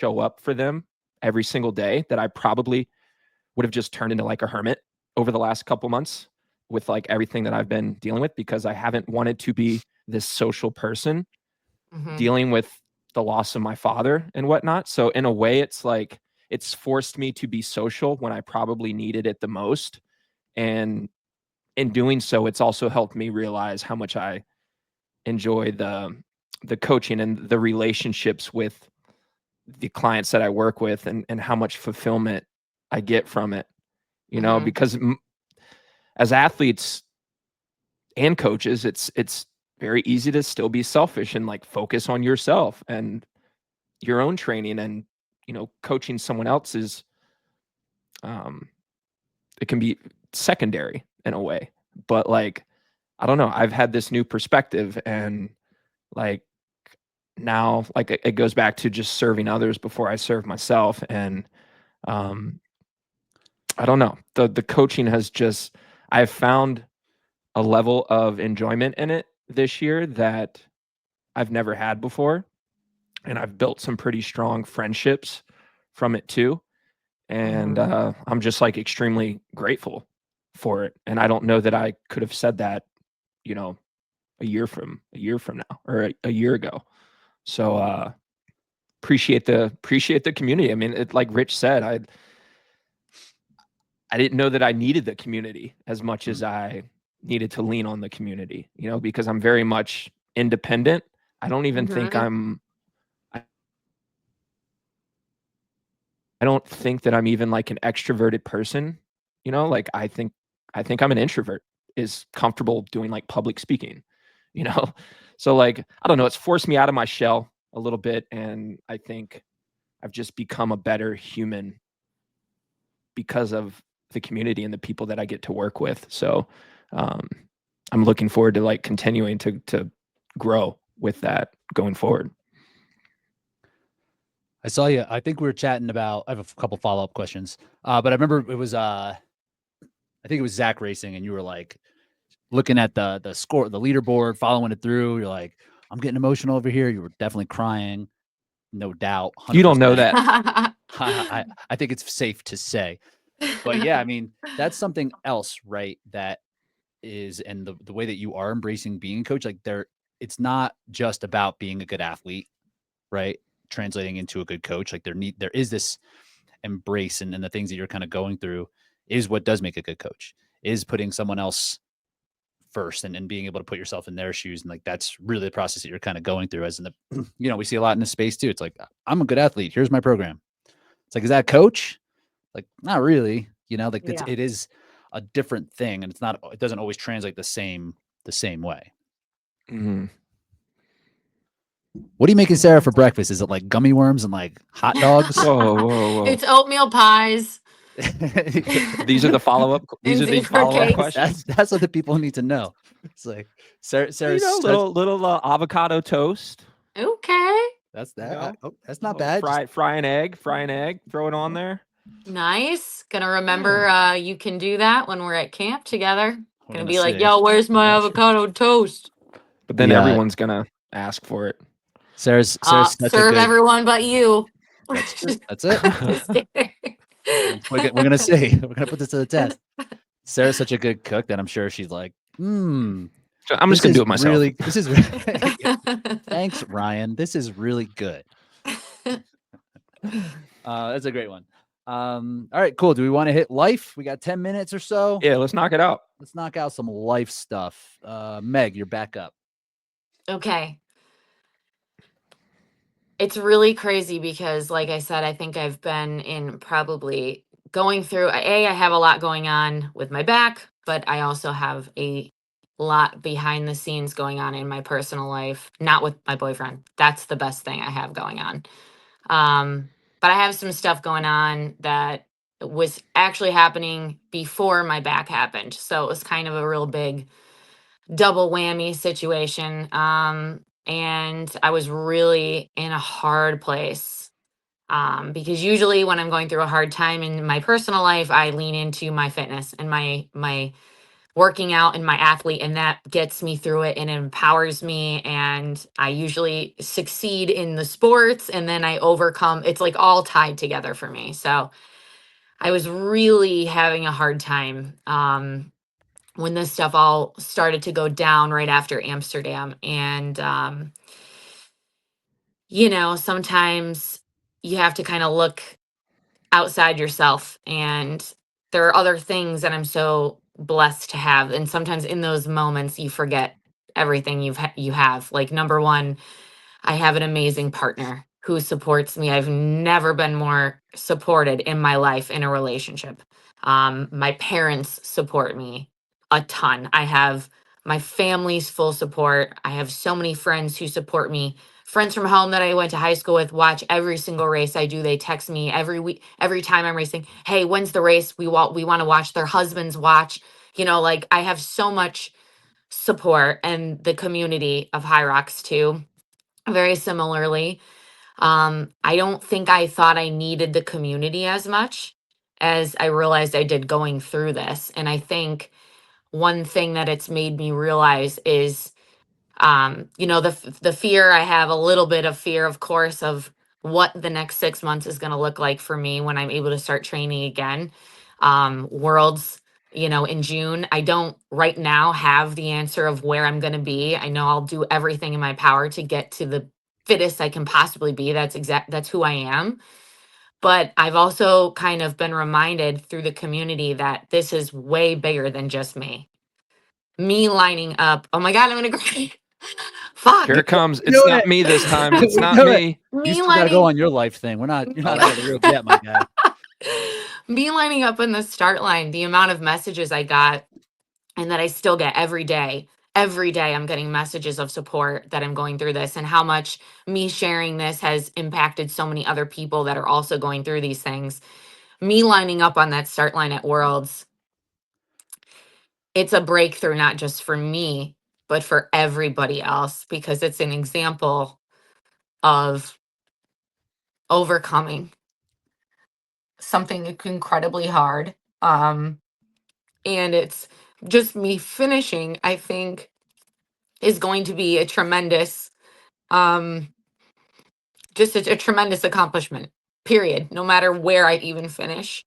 show up for them every single day, that I probably would have just turned into like a hermit over the last couple months with like everything that I've been dealing with, because I haven't wanted to be this social person dealing with the loss of my father and whatnot. So in a way, it's like it's forced me to be social when I probably needed it the most. And in doing so, it's also helped me realize how much I enjoy the coaching and the relationships with the clients that I work with, and how much fulfillment I get from it, because as athletes and coaches, it's very easy to still be selfish and like focus on yourself and your own training, and coaching someone else is it can be secondary in a way. But like, I don't know, I've had this new perspective, and like now, like it goes back to just serving others before I serve myself. And I don't know, the coaching has just, I've found a level of enjoyment in it this year that I've never had before. And I've built some pretty strong friendships from it too. And I'm just like extremely grateful for it. And I don't know that I could have said that, a year from now, or a year ago. So appreciate the community. I mean, it, like Rich said, I didn't know that I needed the community as much as I needed to lean on the community, because I'm very much independent. I don't even think I don't think that I'm even like an extroverted person, like I think I'm an introvert, is comfortable doing like public speaking, So like, I don't know, it's forced me out of my shell a little bit. And I think I've just become a better human because of the community and the people that I get to work with. So I'm looking forward to like continuing to grow with that going forward. I saw you. I think we were chatting about, I have a couple follow-up questions. But I remember it was, I think it was Zach Racing, and you were like looking at the score, the leaderboard, following it through. You're like, I'm getting emotional over here. You were definitely crying. No doubt. 100%. You don't know that. I think it's safe to say. But yeah, I mean, that's something else, right? That is, and the way that you are embracing being a coach, like it's not just about being a good athlete, right? Translating into a good coach. Like there is this embrace, and the things that you're kind of going through is what does make a good coach. is putting someone else first and being able to put yourself in their shoes. And like, that's really the process that you're kind of going through as in the, we see a lot in this space too. It's like, I'm a good athlete. Here's my program. It's like, is that a coach? Like, not really, like it is a different thing, and it doesn't always translate the same way. Mm-hmm. What are you making Sarah for breakfast? Is it like gummy worms and like hot dogs? Whoa. It's oatmeal pies. These are the follow-up. These are the follow-up questions. That's what the people need to know. It's like Sarah's little avocado toast. Okay. That's that. That's not bad. Fry an egg. Throw it on there. Nice. Gonna remember. You can do that when we're at camp together. Gonna be like, see. yo, where's my avocado toast? But then everyone's gonna ask for it. Sarah's serve everyone but you. That's it. We're gonna see. We're gonna put this to the test. Sarah's such a good cook that I'm sure she's like, I'm just gonna do it myself. Thanks, Ryan. This is really good. That's a great one. All right, cool. Do we want to hit life? We got 10 minutes or so. Yeah, let's knock it out. Let's knock out some life stuff. Meg, you're back up. Okay. It's really crazy because, like I said, I think I've been in probably going through, I have a lot going on with my back, but I also have a lot behind the scenes going on in my personal life, not with my boyfriend. That's the best thing I have going on. But I have some stuff going on that was actually happening before my back happened. So it was kind of a real big double whammy situation. And I was really in a hard place. Because usually when I'm going through a hard time in my personal life, I lean into my fitness and my working out and my athlete, and that gets me through it and empowers me. And I usually succeed in the sports, and then I overcome. It's like all tied together for me. So I was really having a hard time when this stuff all started to go down right after Amsterdam. And, sometimes you have to kind of look outside yourself, and there are other things that I'm so blessed to have. And sometimes in those moments, you forget everything you have. Like, number one, I have an amazing partner who supports me. I've never been more supported in my life in a relationship. My parents support me a ton. I have my family's full support. I have so many friends who support me. Friends from home that I went to high school with watch every single race I do. They text me every week, every time I'm racing. Hey, when's the race? We want to watch. Their husbands watch. Like, I have so much support, and the community of HYROX too. Very similarly. I don't think I thought I needed the community as much as I realized I did going through this. And I think one thing that it's made me realize is, the fear. I have a little bit of fear, of course, of what the next 6 months is going to look like for me when I'm able to start training again. Worlds, in June. I don't right now have the answer of where I'm going to be. I know I'll do everything in my power to get to the fittest I can possibly be. That's who I am. But I've also kind of been reminded through the community that this is way bigger than just me. Me lining up. Oh my God, I'm gonna cry. Fuck. Here it comes. It's not me this time. It's not me. You still gotta go on your life thing. You're not out of the group yet, my guy. Me lining up in the start line, the amount of messages I got, and that I still get every day. Every day I'm getting messages of support that I'm going through this, and how much me sharing this has impacted so many other people that are also going through these things. Me lining up on that start line at Worlds, it's a breakthrough, not just for me, but for everybody else, because it's an example of overcoming something incredibly hard. And it's just me finishing, I think, is going to be a tremendous, just a tremendous accomplishment, period, no matter where I even finish.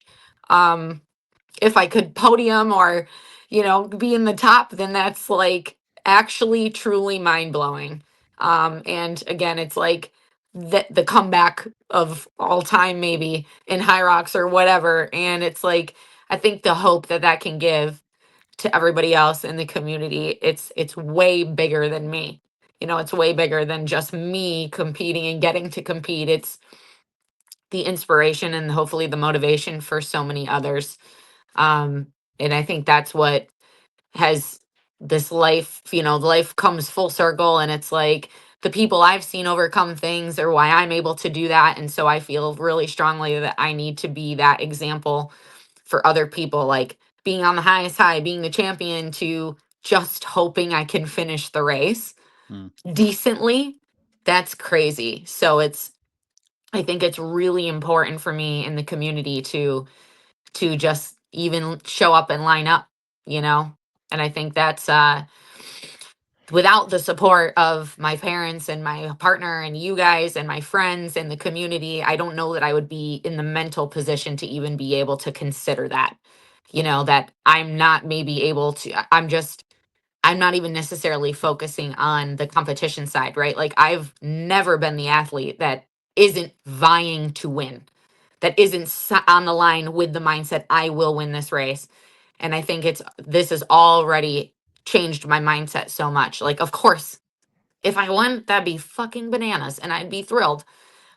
If I could podium or, be in the top, then that's like actually truly mind blowing. And again, it's like the comeback of all time, maybe in HYROX or whatever. And it's like, I think the hope that can give to everybody else in the community. It's way bigger than me. You know, it's way bigger than just me competing and getting to compete. It's the inspiration and hopefully the motivation for so many others. And I think that's what has this life, you know, life comes full circle, and it's like the people I've seen overcome things are why I'm able to do that. And so I feel really strongly that I need to be that example for other people, like being on the highest high, being the champion, to just hoping I can finish the race decently. That's crazy. So I think it's really important for me in the community to just even show up and line up, you know? And I think that's without the support of my parents and my partner and you guys and my friends and the community, I don't know that I would be in the mental position to even be able to consider that. You know, that I'm not maybe able to, I'm not even necessarily focusing on the competition side, right? Like I've never been the athlete that isn't vying to win, that isn't on the line with the mindset, I will win this race. And I think this has already changed my mindset so much. Like, of course, if I won, that'd be fucking bananas and I'd be thrilled.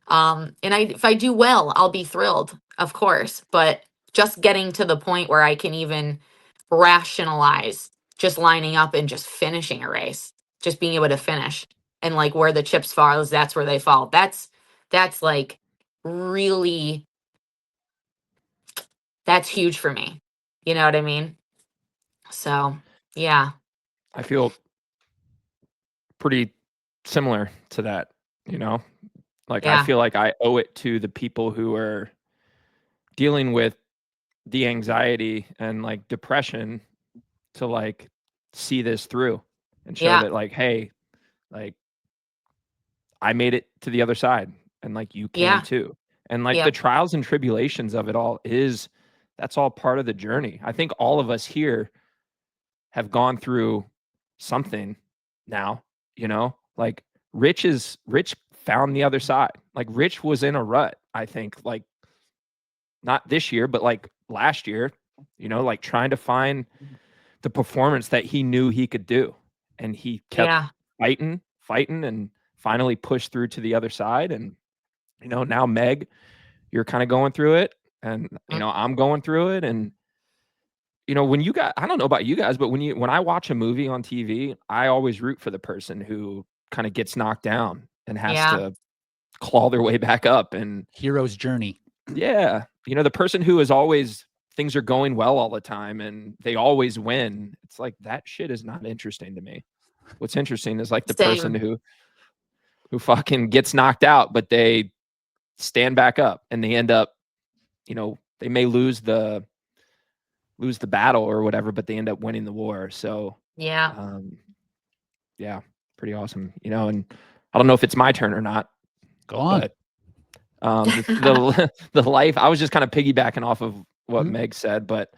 If I do well, I'll be thrilled, of course. But just getting to the point where I can even rationalize just lining up and just finishing a race, just being able to finish, and like where the chips fall is that's where they fall. That's like really, that's huge for me. You know what I mean? So yeah. I feel pretty similar to that, you know? Like, I Yeah. feel like I owe it to the people who are dealing with the anxiety and like depression to like see this through and show Yeah. that like, hey, like I made it to the other side and like you can Yeah. too. And like the Yep. trials and tribulations of it all that's all part of the journey. I think all of us here have gone through something now, you know? Like Rich found the other side. Like Rich was in a rut, I think, like not this year, but like last year, you know, like trying to find the performance that he knew he could do. And he kept Yeah. fighting and finally pushed through to the other side. And, you know, now Meg, you're kind of going through it. And, you know, I'm going through it. And, you know, I don't know about you guys, but when I watch a movie on TV, I always root for the person who kind of gets knocked down and has to claw their way back up. And hero's journey. Yeah. You know, the person who is always, things are going well all the time and they always win. It's like that shit is not interesting to me. What's interesting is like the person who fucking gets knocked out, but they stand back up and they end up, you know, they may lose the battle or whatever, but they end up winning the war. So Yeah. yeah, pretty awesome. You know, and I don't know if it's my turn or not. Go on. But the life, I was just kind of piggybacking off of what Meg said, but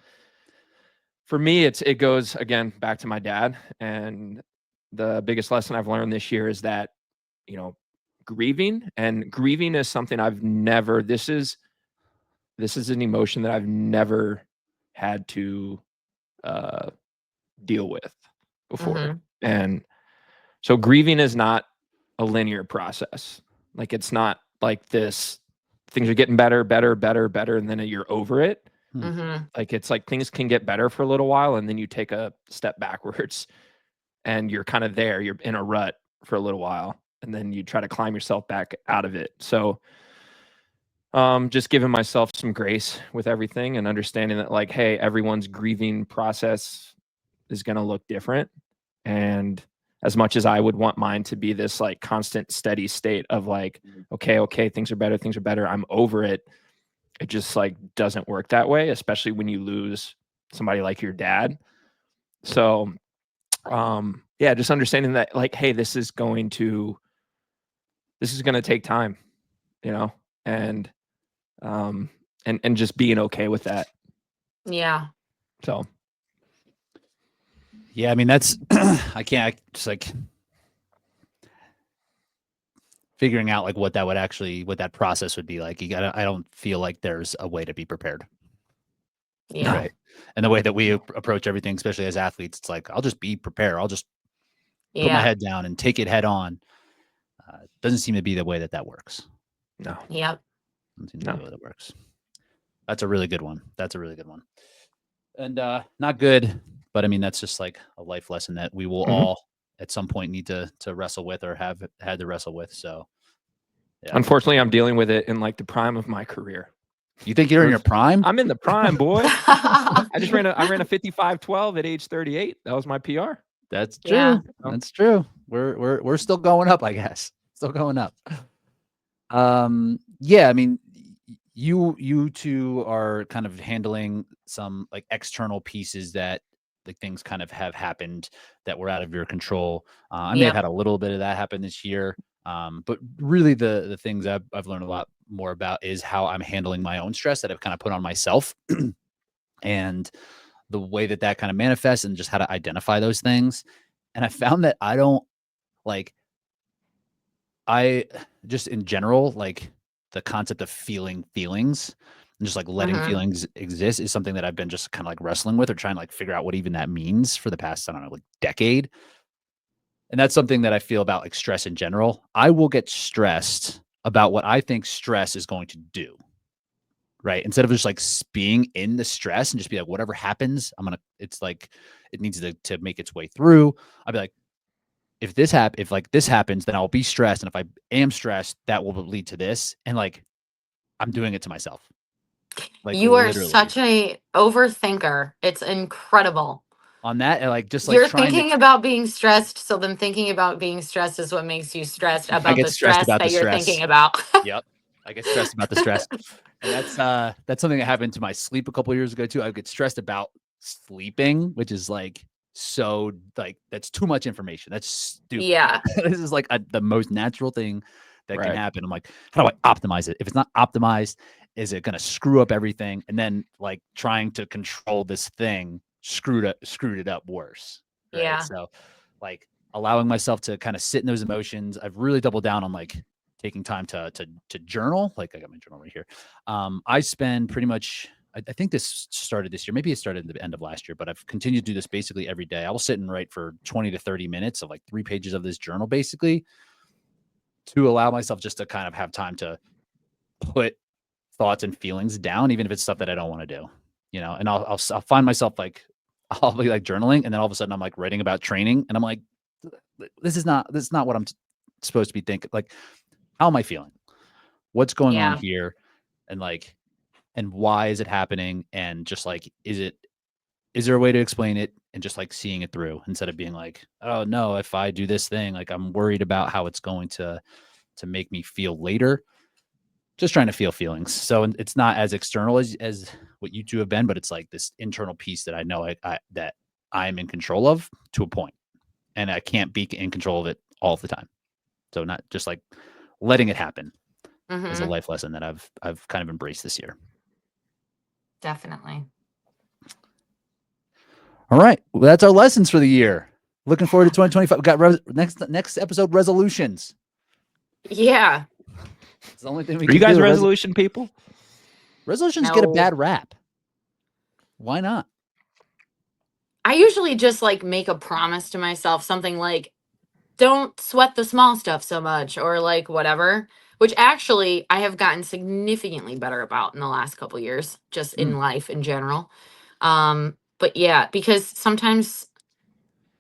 for me, it goes again back to my dad. And the biggest lesson I've learned this year is that, you know, grieving is something this is an emotion that I've never had to deal with before. And so grieving is not a linear process. Like it's not like this, things are getting better, and then you're over it. Like it's like things can get better for a little while and then you take a step backwards and you're kind of there, you're in a rut for a little while and then you try to climb yourself back out of it. So just giving myself some grace with everything and understanding that like, hey, everyone's grieving process is going to look different. And as much as I would want mine to be this like constant steady state of like, okay, things are better, I'm over it. It just like doesn't work that way, especially when you lose somebody like your dad. So, yeah, just understanding that like, hey, this is going to take time, you know, and just being okay with that. Yeah. So, yeah, I mean, that's, I just like figuring out like what that process would be like. I don't feel like there's a way to be prepared. Yeah. Right. And the way that we approach everything, especially as athletes, it's like, I'll just be prepared. I'll just put my head down and take it head on. Doesn't seem to be the way that works. No. Yep. Doesn't seem to be the way that works. That's a really good one. And not good, but I mean, that's just like a life lesson that we will all at some point need to wrestle with or have had to wrestle with. So yeah. Unfortunately, I'm dealing with it in like the prime of my career. You think you're in your prime? I'm in the prime, boy. I ran a 55-12 at age 38. That was my PR. That's true. Yeah. That's true. We're still going up, I guess. Still going up. Yeah, I mean, you two are kind of handling some like external pieces that like things kind of have happened that were out of your control. I may have had a little bit of that happen this year. But really the things I've learned a lot more about is how I'm handling my own stress that I've kind of put on myself and the way that kind of manifests and just how to identify those things. And I found that I just in general, like the concept of feeling feelings and just like letting feelings exist is something that I've been just kind of like wrestling with or trying to like figure out what even that means for the past, I don't know, like decade. And that's something that I feel about like stress in general. I will get stressed about what I think stress is going to do. Right. Instead of just like being in the stress and just be like, whatever happens, it's like, it needs to make its way through. I'll be like, if this happens, then I'll be stressed. And if I am stressed, that will lead to this. And like, I'm doing it to myself. Like you are literally. such a overthinker. It's incredible. On that, and like just like you're thinking about being stressed, so then thinking about being stressed is what makes you stressed about the stress that you're thinking about. Yep. I get stressed about the stress. And that's something that happened to my sleep a couple of years ago too. I get stressed about sleeping, which is like so like that's too much information. That's stupid. Yeah. This is like the most natural thing that can happen. I'm like, how do I optimize it? If it's not optimized, is it going to screw up everything? And then like trying to control this thing screwed it up worse. Right? Yeah. So like allowing myself to kind of sit in those emotions. I've really doubled down on like taking time to journal. Like I got my journal right here. I spend pretty much, I think this started this year. Maybe it started at the end of last year, but I've continued to do this basically every day. I will sit and write for 20 to 30 minutes of like 3 pages of this journal, basically to allow myself just to kind of have time to put thoughts and feelings down, even if it's stuff that I don't want to do, you know, and I'll find myself like, I'll be like journaling. And then all of a sudden I'm like writing about training and I'm like, this is not what I'm supposed to be thinking. Like, how am I feeling? What's going on here? And like, and why is it happening? And just like, is there a way to explain it and just like seeing it through instead of being like, oh no, if I do this thing, like I'm worried about how it's going to make me feel later. Just trying to feel feelings. So it's not as external as what you two have been, but it's like this internal piece that I know that I'm in control of to a point, and I can't be in control of it all the time. So not just like letting it happen is a life lesson that I've kind of embraced this year. Definitely. All right. Well, that's our lessons for the year. Looking forward to 2025. We got next episode resolutions. Yeah. It's the only thing we Are you guys resolution people? Resolutions get a bad rap. Why not? I usually just like make a promise to myself, something like, don't sweat the small stuff so much, or like whatever, which actually I have gotten significantly better about in the last couple of years, just in life in general. But yeah, because sometimes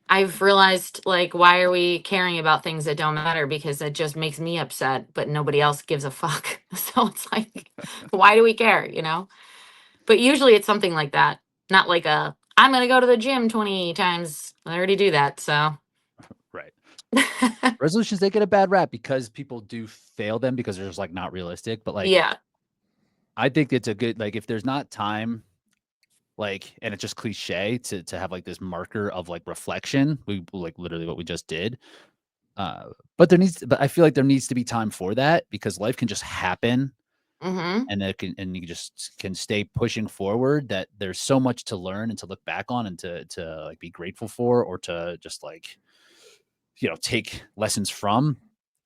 I've realized, like, why are we caring about things that don't matter? Because it just makes me upset, but nobody else gives a fuck. So it's like, why do we care, you know? But usually it's something like that. Not like I'm going to go to the gym 20 times. I already do that, so. Right. Resolutions, they get a bad rap because people do fail them because they're just like not realistic. But like, yeah, I think it's a good, like, if there's not time, like, and it's just cliche to have like this marker of like reflection, we like literally what we just did. But I feel like there needs to be time for that because life can just happen. And and you just can stay pushing forward, that there's so much to learn and to look back on and to like be grateful for, or to just like, you know, take lessons from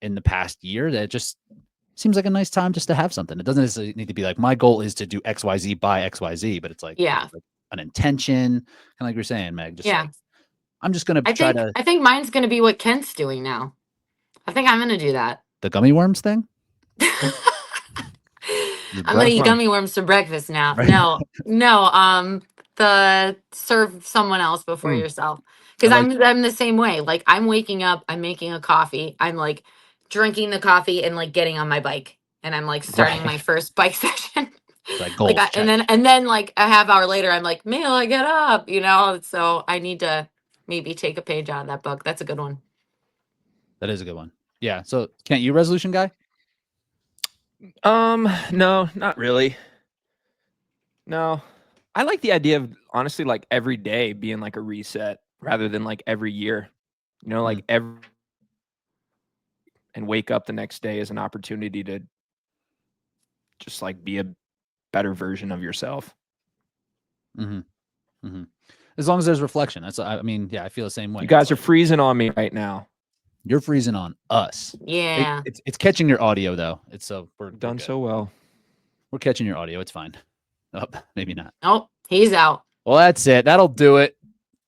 in the past year, that just seems like a nice time just to have something. It doesn't necessarily need to be like my goal is to do XYZ by XYZ, but it's like, Yeah. like an intention, kind of like you're saying, Meg. Just Yeah. like, I'm just gonna I think mine's gonna be what Kent's doing now. I think I'm gonna do that. the gummy worms thing. I'm gonna eat gummy worms for breakfast now. Right. No. The serve someone else before yourself. Because I'm the same way. Like I'm waking up, I'm making a coffee, I'm like drinking the coffee and like getting on my bike, and I'm like starting my first bike session. Like goals, and then like a half hour later, I'm like, Mail, I get up, you know. So I need to maybe take a page out of that book. That's a good one. That is a good one. Yeah. So Kent, you resolution guy? No, not really. No. I like the idea of honestly like every day being like a reset rather than like every year. You know, like and wake up the next day as an opportunity to just like be a better version of yourself. As long as there's reflection. That's I mean, yeah, I feel the same way. You guys are freezing on me right now. You're freezing on us. Yeah. It's catching your audio though. It's so we're done so well. We're catching your audio. It's fine. Oh, maybe not. Oh, he's out. Well, that's it. That'll do it.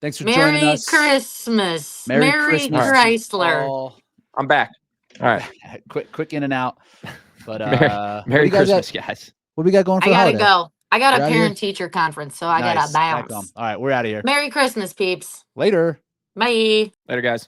Thanks for joining us. Christmas. Merry Chrysler. Oh, I'm back. All right. quick in and out. But Merry Christmas, guys. What we got going for the holiday? Go. I got a parent-teacher conference, so I gotta bounce. All right, we're out of here. Merry Christmas, peeps. Later. Bye. Later, guys.